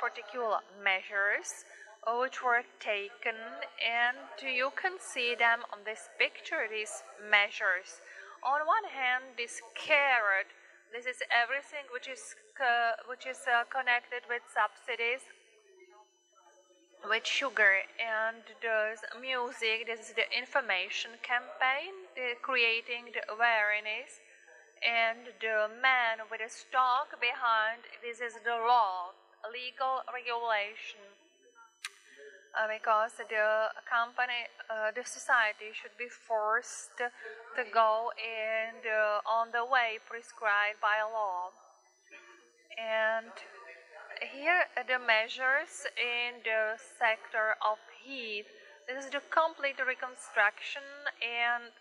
[SPEAKER 1] particular measures which were taken, and you can see them on this picture, these measures. On one hand, this carrot, this is everything which is connected with subsidies, with sugar, and there's music. This is the information campaign, creating the awareness, and the man with a stock behind. This is the law, legal regulation, because the company, the society should be forced to go on the way prescribed by law. And here the measures in the sector of heat. This is the complete reconstruction and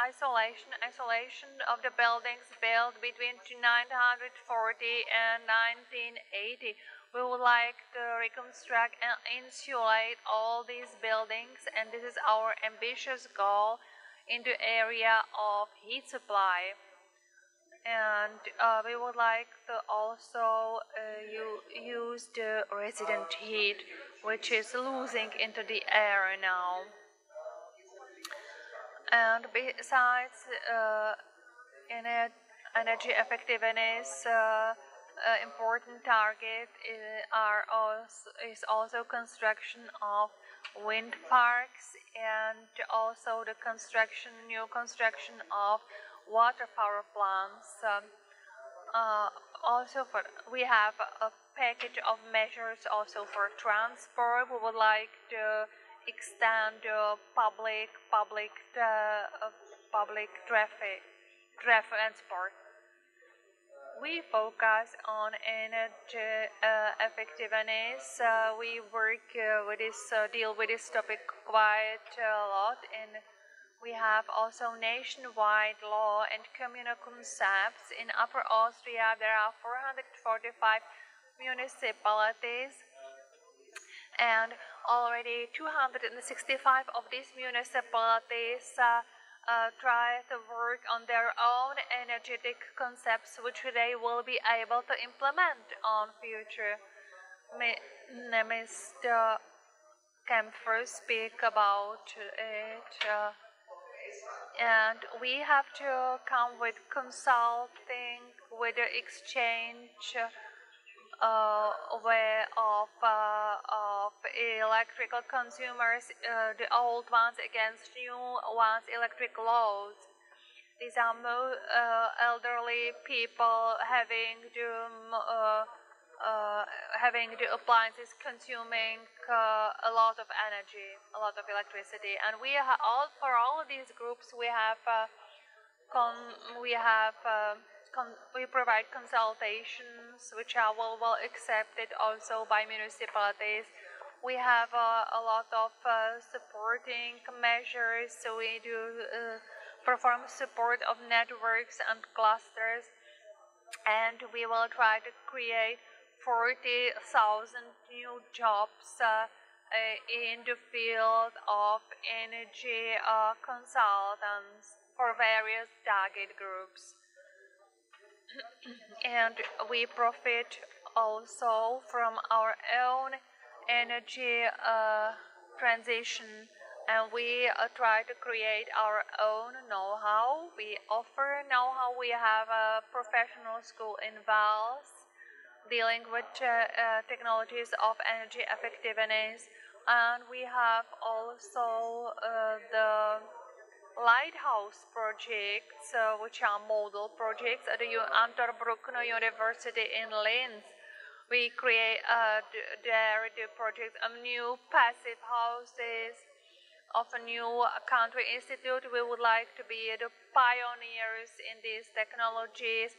[SPEAKER 1] isolation of the buildings built between 1940 and 1980. We would like to reconstruct and insulate all these buildings, and this is our ambitious goal in the area of heat supply. And we would like to also use the resident heat, which is losing into the air now. And besides energy effectiveness, important target is also construction of wind parks, and also the new construction of water power plants. We have a package of measures also for transport. We would like to extend public transport. We focus on energy effectiveness. We work deal with this topic quite a lot, and we have also nationwide law and communal concepts. In Upper Austria, there are 445 municipalities, and already 265 of these municipalities try to work on their own energetic concepts, which they will be able to implement on future. Mr. Kempfer speak about it. And we have to come with consulting, with the exchange way of electrical consumers, the old ones against new ones, electric laws. These are elderly people having the appliances consuming a lot of energy, a lot of electricity, and for all of these groups we provide consultations which are well accepted also by municipalities. We have a lot of supporting measures, so we do perform support of networks and clusters, and we will try to create 40,000 new jobs in the field of energy consultants for various target groups. And we profit also from our own energy transition, and we try to create our own know-how. We offer know-how. We have a professional school in Vals dealing with technologies of energy effectiveness, and we have also the lighthouse projects, which are model projects at the Antwerp-Bruckner University in Linz. We create there the projects of new passive houses, of a new country institute. We would like to be the pioneers in these technologies.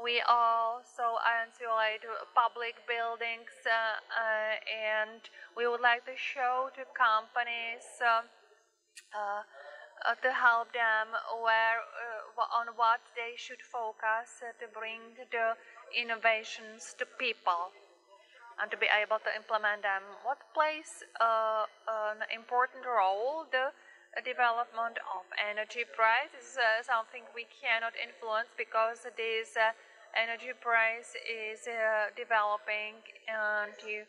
[SPEAKER 1] We also insulate public buildings, and we would like to show to companies to help them on what they should focus to bring the innovations to people and to be able to implement them. What plays an important role? The development of energy price is something we cannot influence because this energy price is developing, and you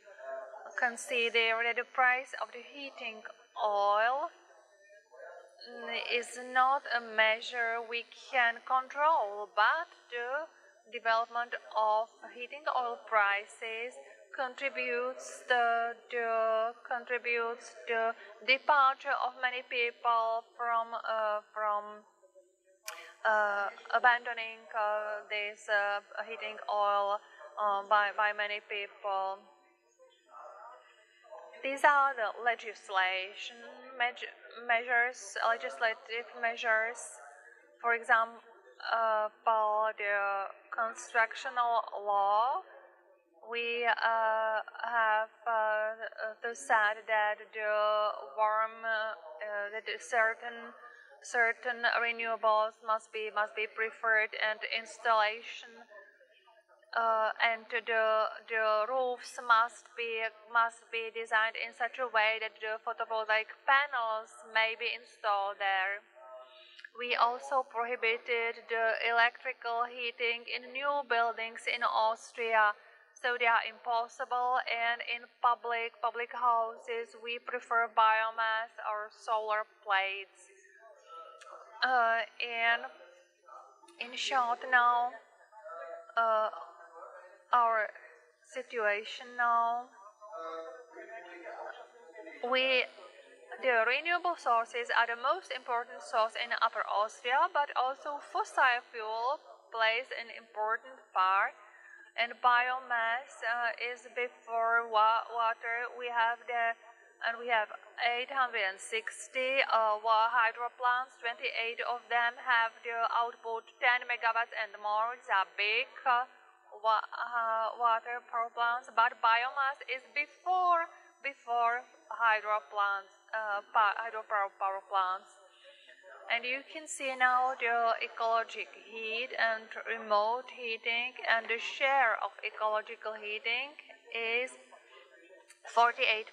[SPEAKER 1] consider that the price of the heating oil is not a measure we can control, but the development of heating oil prices contributes the departure of many people from abandoning this heating oil by many people. These are the legislative measures. For example, the constructional law. We have to say that certain renewables must be preferred, and installation and the roofs must be designed in such a way that the photovoltaic panels may be installed there. We also prohibited the electrical heating in new buildings in Austria, so they are impossible, and in public houses we prefer biomass or solar plates. And in short now, our situation now, the renewable sources are the most important source in Upper Austria, but also fossil fuel plays an important part, and biomass is before water. We have 860 hydro plants. 28 of them have the output 10 megawatts and more. These are big water power plants, but biomass is before hydro power plants. And you can see now the ecological heat and remote heating, and the share of ecological heating is 48%,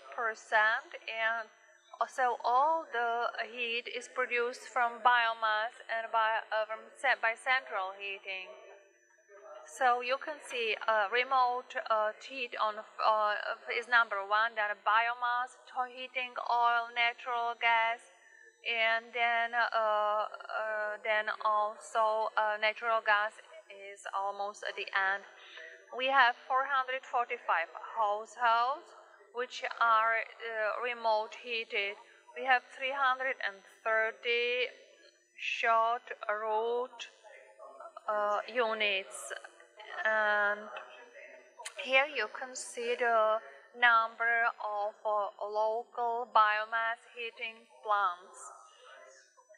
[SPEAKER 1] and so all the heat is produced from biomass and by central heating. So you can see remote heat is number one, then biomass, heating oil, natural gas, and then also natural gas is almost at the end. We have 445 households which are remote heated. We have 330 short route units, and here you can see the number of local biomass heating plants.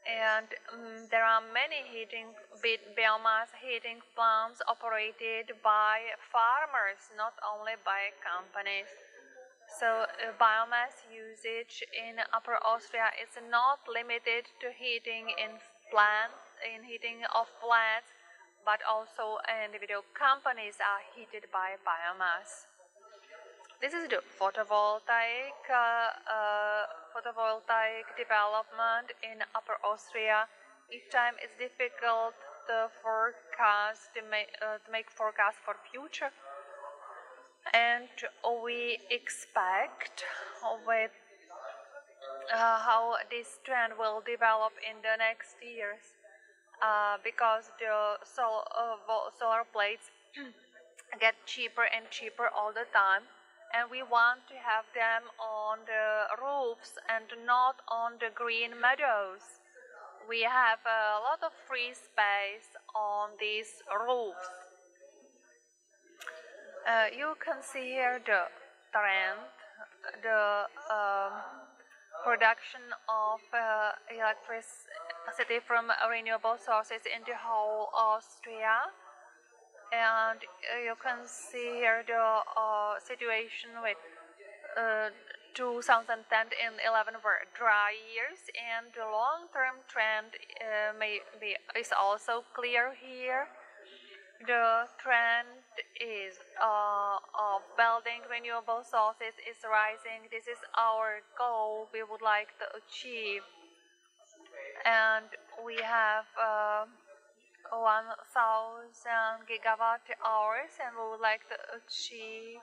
[SPEAKER 1] And there are many biomass heating plants operated by farmers, not only by companies. So biomass usage in Upper Austria is not limited to heating of plants, but also individual companies are heated by biomass. This is the photovoltaic development in Upper Austria. Each time it's difficult to make forecasts for future, and we expect with how this trend will develop in the next years, because the solar plates get cheaper and cheaper all the time, and we want to have them on the roofs and not on the green meadows. We have a lot of free space on these roofs. You can see here the trend, the production of electricity from renewable sources in the whole Austria. And you can see here the situation with 2010 and 2011 were dry years, and the long-term trend is also clear here. The trend is of building renewable sources is rising. This is our goal we would like to achieve, and we have 1,000 gigawatt hours, and we would like to achieve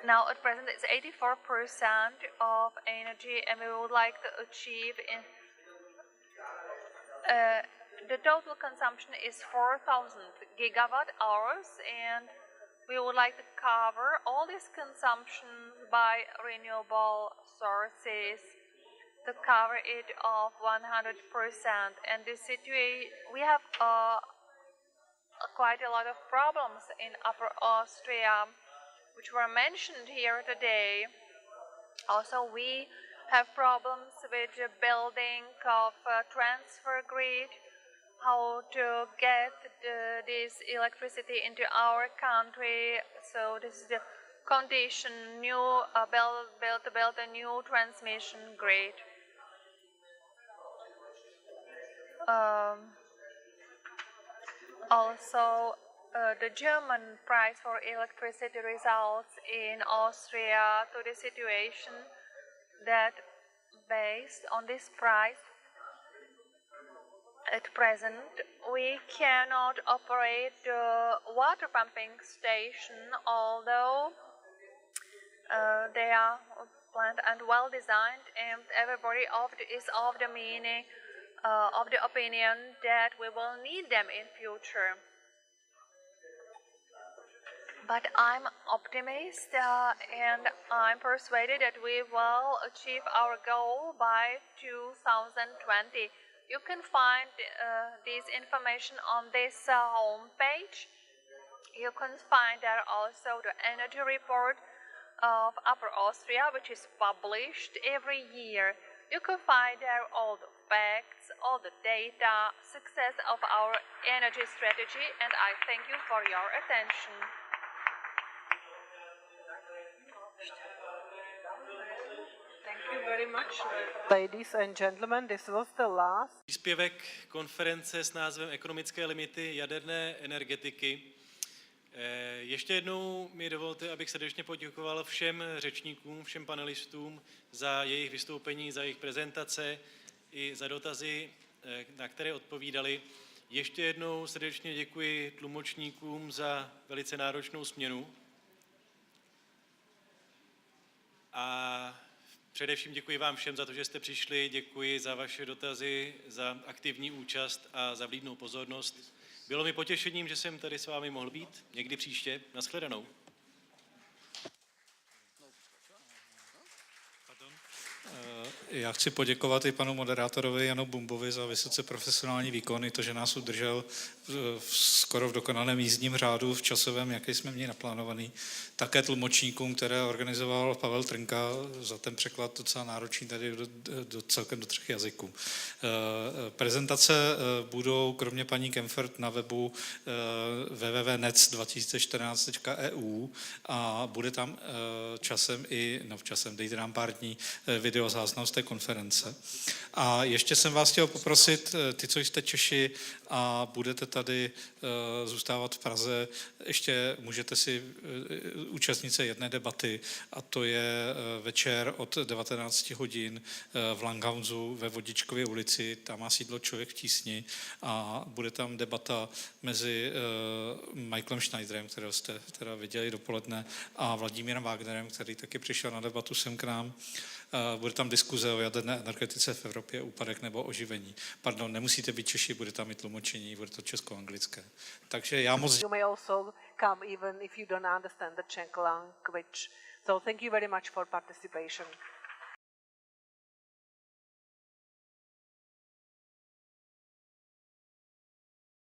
[SPEAKER 1] now at present it's 84% of energy, and we would like to achieve the total consumption is 4,000 gigawatt hours, and we would like to cover all this consumption by renewable sources, to cover it of 100%. And this situation, we have quite a lot of problems in Upper Austria, which were mentioned here today. Also, we have problems with the building of transfer grid, how to get this electricity into our country. So this is the condition: build a new transmission grid. Also, the German price for electricity results in Austria to the situation that based on this price, at present, we cannot operate the water pumping station, although they are planned and well designed, and everybody is of the opinion that we will need them in future. But I'm optimist, and I'm persuaded that we will achieve our goal by 2020. You can find this information on this homepage. You can find there also the energy report of Upper Austria, which is published every year. You can find there all the facts, all the data, success of our energy strategy, and I thank you for your attention.
[SPEAKER 2] Thank you very much, ladies and gentlemen. This was the last.
[SPEAKER 3] Příspěvek konference s názvem Ekonomické limity jaderné energetiky. Ještě jednou mi dovolte, abych srdečně poděkoval všem řečníkům, všem panelistům za jejich vystoupení, za jejich prezentace i za dotazy, na které odpovídali. Ještě jednou srdečně děkuji tlumočníkům za velice náročnou směnu. A především děkuji vám všem za to, že jste přišli, děkuji za vaše dotazy, za aktivní účast a za vlídnou pozornost. Bylo mi potěšením, že jsem tady s vámi mohl být. Někdy příště. Naschledanou.
[SPEAKER 11] Já chci poděkovat i panu moderátorovi Janu Bumbovi za vysoce profesionální výkon, i to, že nás udržel skoro v dokonalém jízdním řádu v časovém, jaký jsme měli naplánovaný. Také tlumočníkům, které organizoval Pavel Trnka, za ten překlad docela náročný tady celkem do 3 jazyků. Prezentace budou kromě paní Kemfert na webu www.nec2014.eu a bude tam časem, dejte nám pár dní, videozáznam z té konference. A ještě jsem vás chtěl poprosit, ty, co jste Češi a budete tady zůstávat v Praze, ještě můžete si účastnit se jedné debaty, a to je večer od 19 hodin v Langhauseu ve Vodičkově ulici, tam má sídlo Člověk v tísni a bude tam debata mezi Michaelem Schneiderem, kterého jste teda viděli dopoledne, a Vladimírem Wagnerem, který taky přišel na debatu sem k nám. Bude tam diskuze o jaderné energetice v Evropě, úpadek nebo oživení. Pardon, nemusíte být Češi, bude tam i tlumočení, bude to česko-anglické. Takže já moc...
[SPEAKER 2] You may also come even if you don't understand the Czech language. So thank you very much for participation.